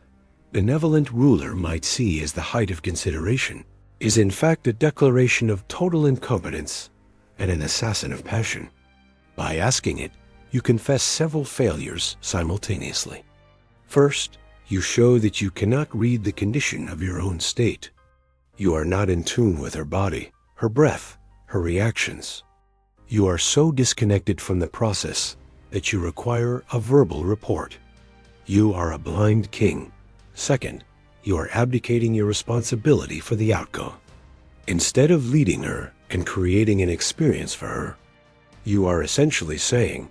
A: benevolent ruler might see as the height of consideration, is in fact a declaration of total incompetence and an assassin of passion. By asking it, you confess several failures simultaneously. First, you show that you cannot read the condition of your own state. You are not in tune with her body, her breath, her reactions. You are so disconnected from the process that you require a verbal report. You are a blind king. Second, you are abdicating your responsibility for the outcome. Instead of leading her and creating an experience for her, you are essentially saying,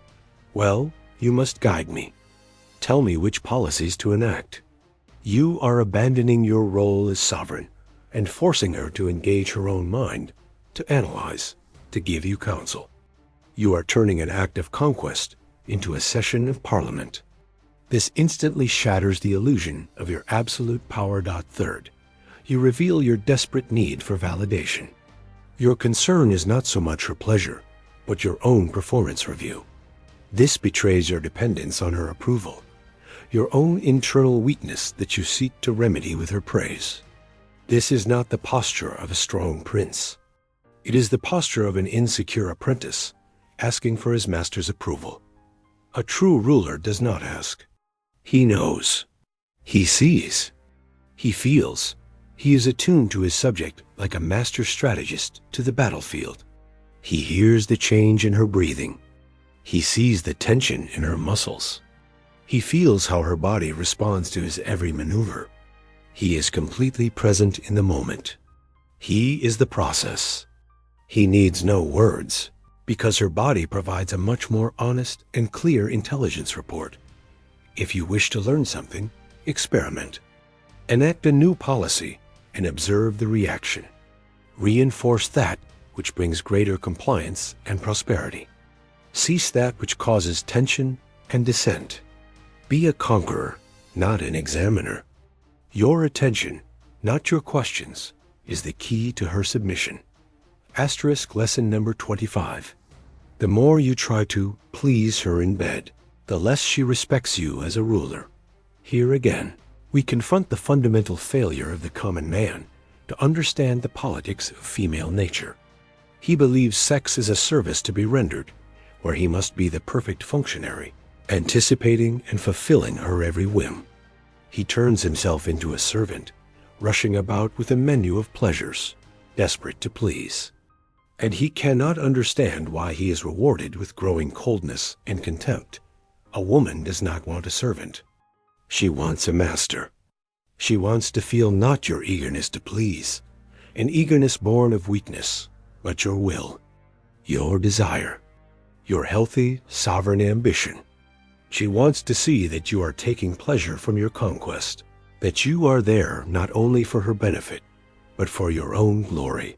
A: "Well, you must guide me. Tell me which policies to enact." You are abandoning your role as sovereign and forcing her to engage her own mind, to analyze, to give you counsel. You are turning an act of conquest into a session of parliament. This instantly shatters the illusion of your absolute power. Third, you reveal your desperate need for validation. Your concern is not so much her pleasure, but your own performance review. This betrays your dependence on her approval, your own internal weakness that you seek to remedy with her praise. This is not the posture of a strong prince. It is the posture of an insecure apprentice asking for his master's approval. A true ruler does not ask. He knows. He sees. He feels. He is attuned to his subject like a master strategist to the battlefield. He hears the change in her breathing. He sees the tension in her muscles. He feels how her body responds to his every maneuver. He is completely present in the moment. He is the process. He needs no words, because her body provides a much more honest and clear intelligence report. If you wish to learn something, experiment. Enact a new policy and observe the reaction. Reinforce that which brings greater compliance and prosperity. Cease that which causes tension and dissent. Be a conqueror, not an examiner. Your attention, not your questions, is the key to her submission. Asterisk lesson number 25. The more you try to please her in bed, the less she respects you as a ruler. Here again, we confront the fundamental failure of the common man to understand the politics of female nature. He believes sex is a service to be rendered, where he must be the perfect functionary, anticipating and fulfilling her every whim. He turns himself into a servant, rushing about with a menu of pleasures, desperate to please. And he cannot understand why he is rewarded with growing coldness and contempt. A woman does not want a servant. She wants a master. She wants to feel not your eagerness to please, an eagerness born of weakness, but your will, your desire, your healthy, sovereign ambition. She wants to see that you are taking pleasure from your conquest, that you are there not only for her benefit, but for your own glory.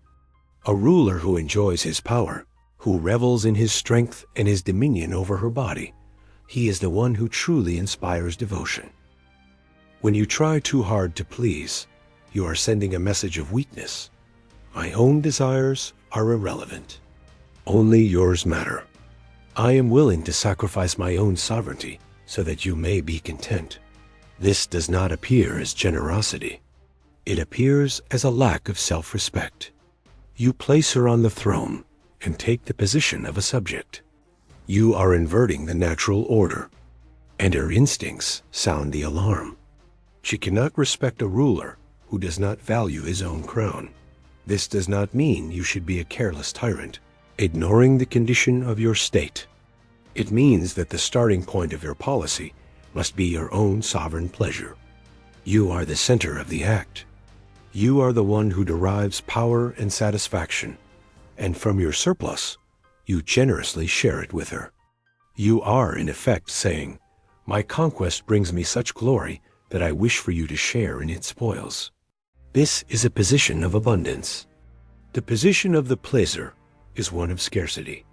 A: A ruler who enjoys his power, who revels in his strength and his dominion over her body, he is the one who truly inspires devotion. When you try too hard to please, you are sending a message of weakness. My own desires are irrelevant. Only yours matter. I am willing to sacrifice my own sovereignty so that you may be content. This does not appear as generosity. It appears as a lack of self-respect. You place her on the throne and take the position of a subject. You are inverting the natural order, and her instincts sound the alarm. She cannot respect a ruler who does not value his own crown. This does not mean you should be a careless tyrant, ignoring the condition of your state. It means that the starting point of your policy must be your own sovereign pleasure. You are the center of the act. You are the one who derives power and satisfaction, and from your surplus, you generously share it with her. You are, in effect, saying, "My conquest brings me such glory that I wish for you to share in its spoils." This is a position of abundance. The position of the pleaser is one of scarcity.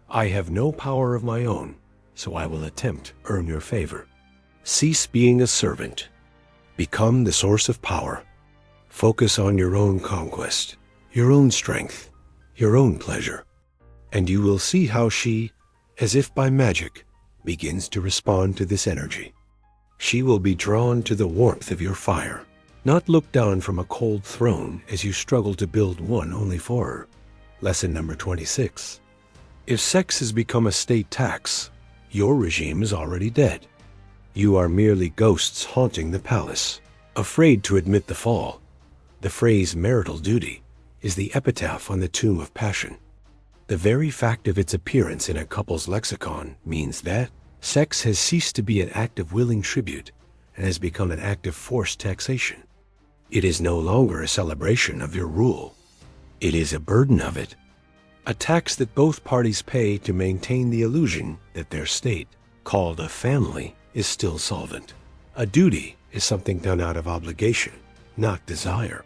A: I have no power of my own, so I will attempt to earn your favor. Cease being a servant. Become the source of power. Focus on your own conquest, your own strength, your own pleasure, and you will see how she, as if by magic, begins to respond to this energy. She will be drawn to the warmth of your fire, not look down from a cold throne as you struggle to build one only for her. Lesson number 26. If sex has become a state tax, your regime is already dead. You are merely ghosts haunting the palace, afraid to admit the fall. The phrase marital duty is the epitaph on the tomb of passion. The very fact of its appearance in a couple's lexicon means that sex has ceased to be an act of willing tribute and has become an act of forced taxation. It is no longer a celebration of your rule. It is a burden of it, a tax that both parties pay to maintain the illusion that their state, called a family, is still solvent. A duty is something done out of obligation, not desire.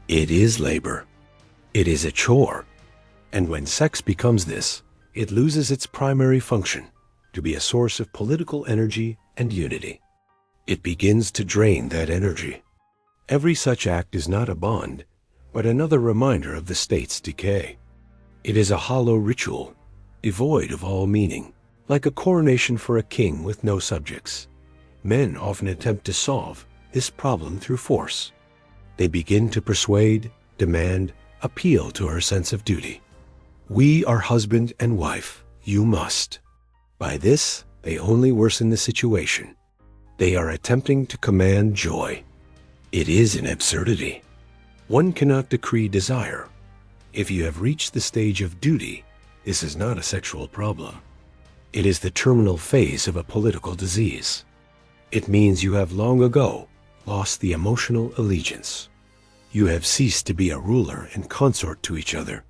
A: It is labor. It is a chore. And when sex becomes this, it loses its primary function, to be a source of political energy and unity. It begins to drain that energy. Every such act is not a bond, but another reminder of the state's decay. It is a hollow ritual, devoid of all meaning, like a coronation for a king with no subjects. Men often attempt to solve this problem through force. They begin to persuade, demand, appeal to her sense of duty. We are husband and wife, you must. By this, they only worsen the situation. They are attempting to command joy. It is an absurdity. One cannot decree desire. If you have reached the stage of duty, this is not a sexual problem. It is the terminal phase of a political disease. It means you have long ago lost the emotional allegiance. You have ceased to be a ruler and consort to each other.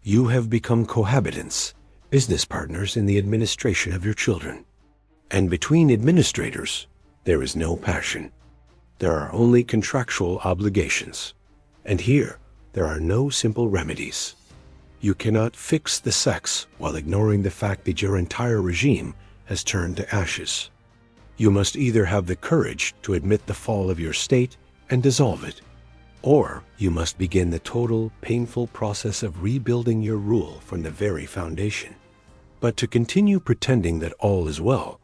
A: You have become cohabitants, business partners in the administration of your children. And between administrators, there is no passion. There are only contractual obligations. And here, there are no simple remedies. You cannot fix the sex while ignoring the fact that your entire regime has turned to ashes. You must either have the courage to admit the fall of your state and dissolve it, or you must begin the total, painful process of rebuilding your rule from the very foundation. But to continue pretending that all is well,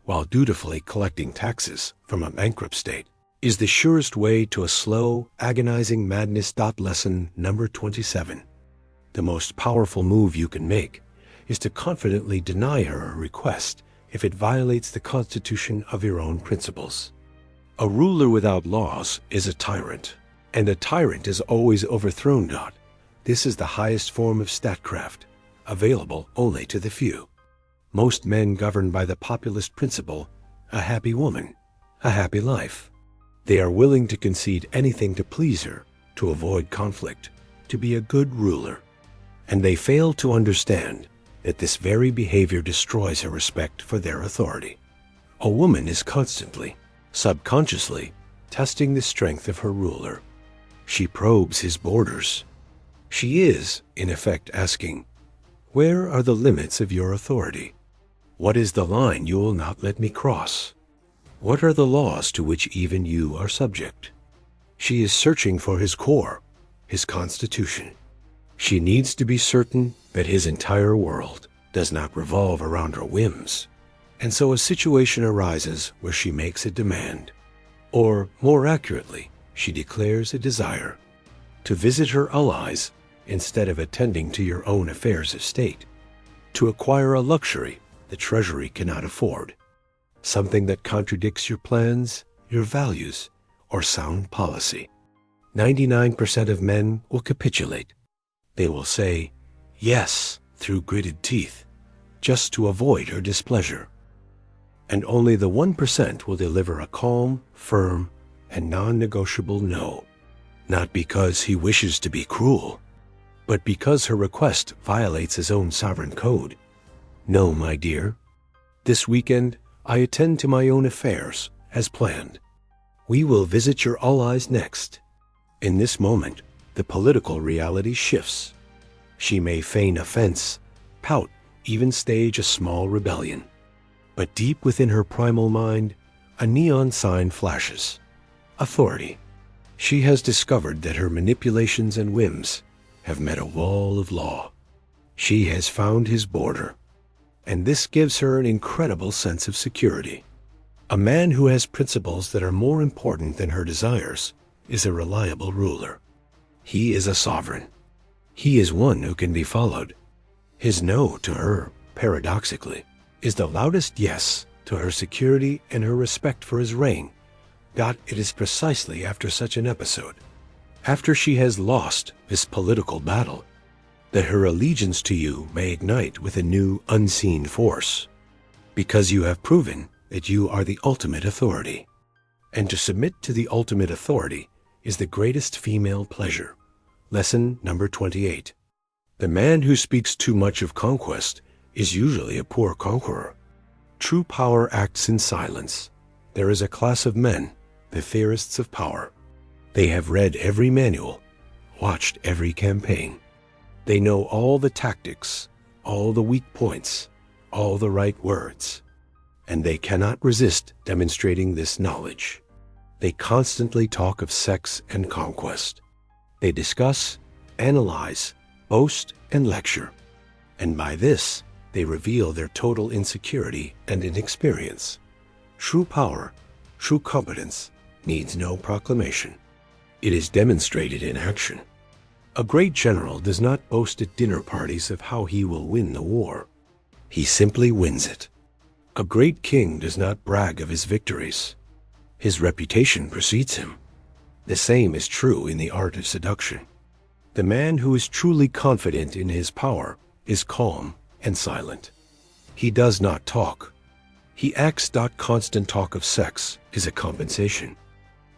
A: while dutifully collecting taxes from a bankrupt state, is the surest way to a slow, agonizing madness. Lesson number 27. The most powerful move you can make is to confidently deny her a request if it violates the constitution of your own principles. A ruler without laws is a tyrant, and a tyrant is always overthrown. This is the highest form of statecraft, available only to the few. Most men govern by the populist principle, a happy woman, a happy life. They are willing to concede anything to please her, to avoid conflict, to be a good ruler. And they fail to understand that this very behavior destroys her respect for their authority. A woman is constantly, subconsciously, testing the strength of her ruler. She probes his borders. She is, in effect, asking, "Where are the limits of your authority? What is the line you will not let me cross? What are the laws to which even you are subject?" She is searching for his core, his constitution. She needs to be certain that his entire world does not revolve around her whims. And so a situation arises where she makes a demand, or more accurately, she declares a desire, to visit her allies instead of attending to your own affairs of state, to acquire a luxury the treasury cannot afford, something that contradicts your plans, your values, or sound policy. 99% of men will capitulate. They will say yes through gritted teeth, just to avoid her displeasure. And only the 1% will deliver a calm, firm, and non-negotiable no, not because he wishes to be cruel, but because her request violates his own sovereign code. "No, my dear. This weekend, I attend to my own affairs, as planned. We will visit your allies next." In this moment, the political reality shifts. She may feign offense, pout, even stage a small rebellion. But deep within her primal mind, a neon sign flashes. Authority. She has discovered that her manipulations and whims have met a wall of law. She has found his border. And this gives her an incredible sense of security. A man who has principles that are more important than her desires is a reliable ruler. He is a sovereign. He is one who can be followed. His no to her, paradoxically, is the loudest yes to her security and her respect for his reign. It is precisely after such an episode, after she has lost this political battle, that her allegiance to you may ignite with a new unseen force, because you have proven that you are the ultimate authority. And to submit to the ultimate authority is the greatest female pleasure. Lesson number 28. The man who speaks too much of conquest is usually a poor conqueror. True power acts in silence. There is a class of men, the theorists of power. They have read every manual, watched every campaign. They know all the tactics, all the weak points, all the right words. And they cannot resist demonstrating this knowledge. They constantly talk of sex and conquest. They discuss, analyze, boast, and lecture. And by this, they reveal their total insecurity and inexperience. True power, true competence, needs no proclamation. It is demonstrated in action. A great general does not boast at dinner parties of how he will win the war. He simply wins it. A great king does not brag of his victories. His reputation precedes him. The same is true in the art of seduction. The man who is truly confident in his power is calm and silent. He does not talk. He acts. Constant talk of sex is a compensation.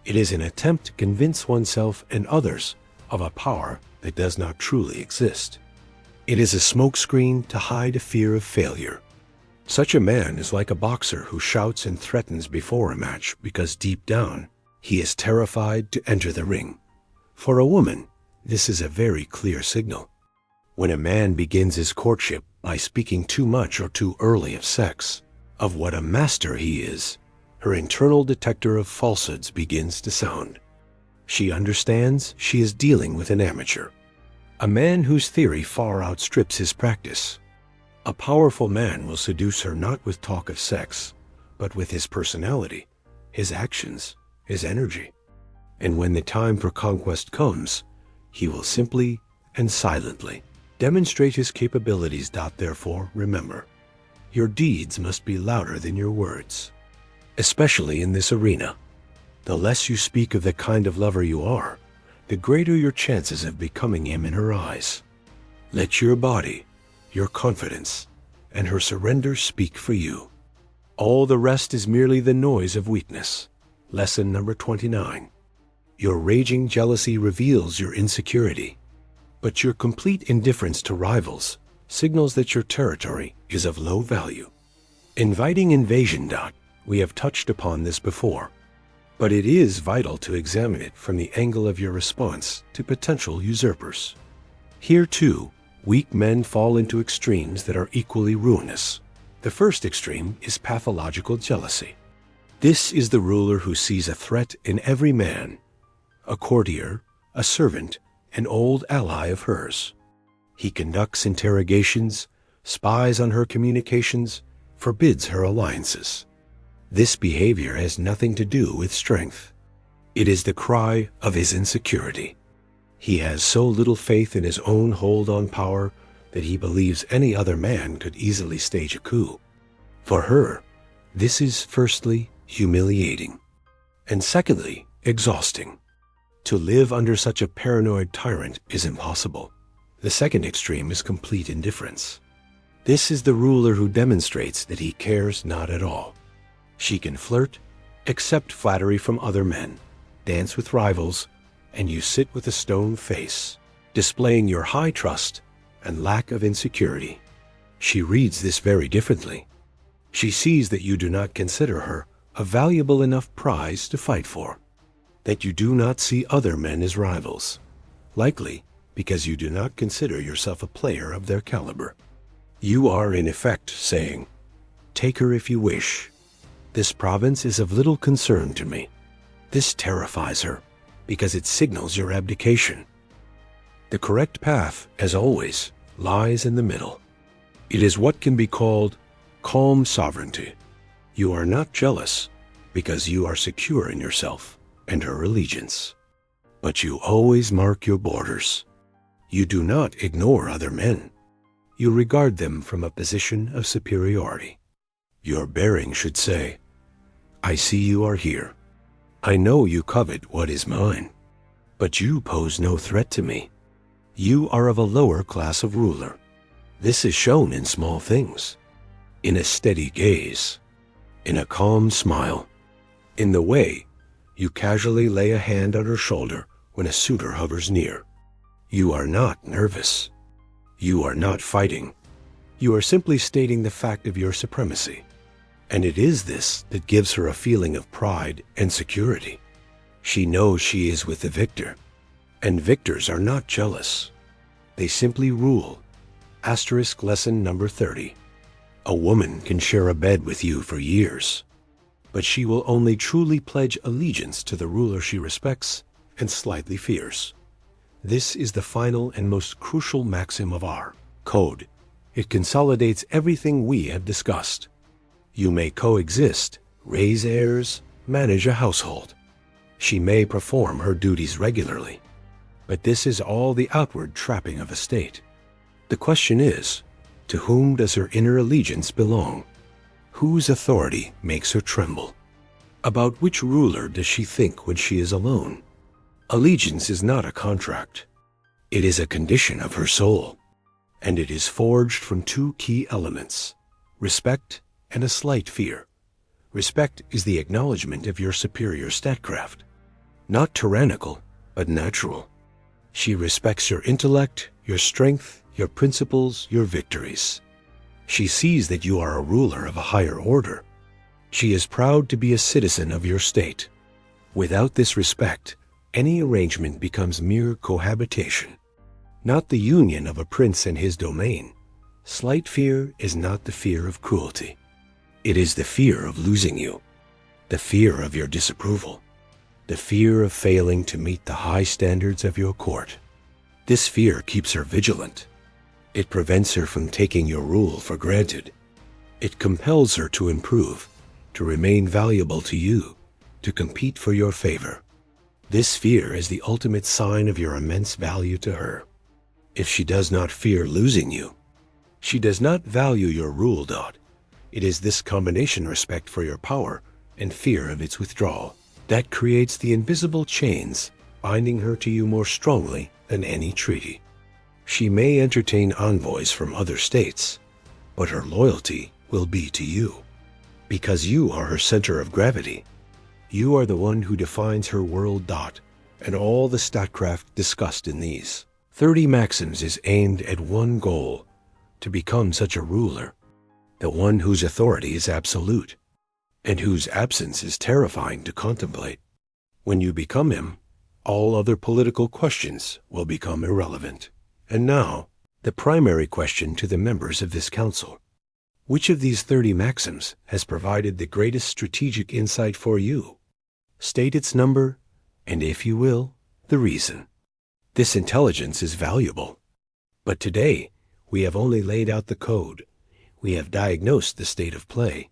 A: It is an attempt to convince oneself and others of a power that does not truly exist. It is a smokescreen to hide a fear of failure. Such a man is like a boxer who shouts and threatens before a match because deep down he is terrified to enter the ring. For a woman, this is a very clear signal. When a man begins his courtship by speaking too much or too early of sex, of what a master he is, her internal detector of falsehoods begins to sound. She understands she is dealing with an amateur, a man whose theory far outstrips his practice. A powerful man will seduce her not with talk of sex, but with his personality, his actions, his energy. And when the time for conquest comes, he will simply and silently demonstrate his capabilities. Therefore, remember, your deeds must be louder than your words, especially in this arena. The less you speak of the kind of lover you are, the greater your chances of becoming him in her eyes. Let your body, your confidence, and her surrender speak for you. All the rest is merely the noise of weakness. Lesson number 29. Your raging jealousy reveals your insecurity, but your complete indifference to rivals signals that your territory is of low value. Inviting invasion. We have touched upon this before, but it is vital to examine it from the angle of your response to potential usurpers. Here too, weak men fall into extremes that are equally ruinous. The first extreme is pathological jealousy. This is the ruler who sees a threat in every man, a courtier, a servant, an old ally of hers. He conducts interrogations, spies on her communications, forbids her alliances. This behavior has nothing to do with strength. It is the cry of his insecurity. He has so little faith in his own hold on power that he believes any other man could easily stage a coup. For her, this is firstly humiliating, and secondly exhausting. To live under such a paranoid tyrant is impossible. The second extreme is complete indifference. This is the ruler who demonstrates that he cares not at all. She can flirt, accept flattery from other men, dance with rivals, and you sit with a stone face, displaying your high trust and lack of insecurity. She reads this very differently. She sees that you do not consider her a valuable enough prize to fight for, that you do not see other men as rivals, likely because you do not consider yourself a player of their caliber. You are in effect saying, "Take her if you wish. This province is of little concern to me." This terrifies her because it signals your abdication. The correct path, as always, lies in the middle. It is what can be called calm sovereignty. You are not jealous because you are secure in yourself and her allegiance, but you always mark your borders. You do not ignore other men. You regard them from a position of superiority. Your bearing should say, "I see you are here. I know you covet what is mine, but you pose no threat to me. You are of a lower class of ruler." This is shown in small things, in a steady gaze, in a calm smile, in the way you casually lay a hand on her shoulder when a suitor hovers near. You are not nervous. You are not fighting. You are simply stating the fact of your supremacy. And it is this that gives her a feeling of pride and security. She knows she is with the victor, and victors are not jealous. They simply rule. Asterisk lesson number 30. A woman can share a bed with you for years, but she will only truly pledge allegiance to the ruler she respects and slightly fears. This is the final and most crucial maxim of our code. It consolidates everything we have discussed. You may coexist, raise heirs, manage a household. She may perform her duties regularly, but this is all the outward trapping of a state. The question is, to whom does her inner allegiance belong? Whose authority makes her tremble? About which ruler does she think when she is alone? Allegiance is not a contract. It is a condition of her soul, and it is forged from two key elements: respect, and a slight fear. Respect is the acknowledgement of your superior statcraft. Not tyrannical, but natural. She respects your intellect, your strength, your principles, your victories. She sees that you are a ruler of a higher order. She is proud to be a citizen of your state. Without this respect, any arrangement becomes mere cohabitation, not the union of a prince and his domain. Slight fear is not the fear of cruelty. It is the fear of losing you, the fear of your disapproval, the fear of failing to meet the high standards of your court. This fear keeps her vigilant. It prevents her from taking your rule for granted. It compels her to improve, to remain valuable to you, to compete for your favor. This fear is the ultimate sign of your immense value to her. If she does not fear losing you, she does not value your rule. It is this combination respect for your power and fear of its withdrawal that creates the invisible chains binding her to you more strongly than any treaty. She may entertain envoys from other states, but her loyalty will be to you, because you are her center of gravity. You are the one who defines her world. And all the statcraft discussed in these 30 maxims is aimed at one goal: to become such a ruler, the one whose authority is absolute, and whose absence is terrifying to contemplate. When you become him, all other political questions will become irrelevant. And now, the primary question to the members of this council. Which of these 30 maxims has provided the greatest strategic insight for you? State its number, and if you will, the reason. This intelligence is valuable. But today, we have only laid out the code. We have diagnosed the state of play.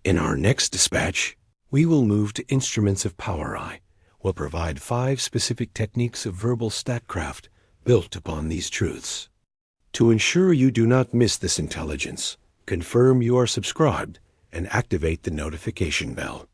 A: In our next dispatch, we will move to instruments of power. I will provide 5 specific techniques of verbal statcraft built upon these truths. To ensure you do not miss this intelligence, confirm you are subscribed and activate the notification bell.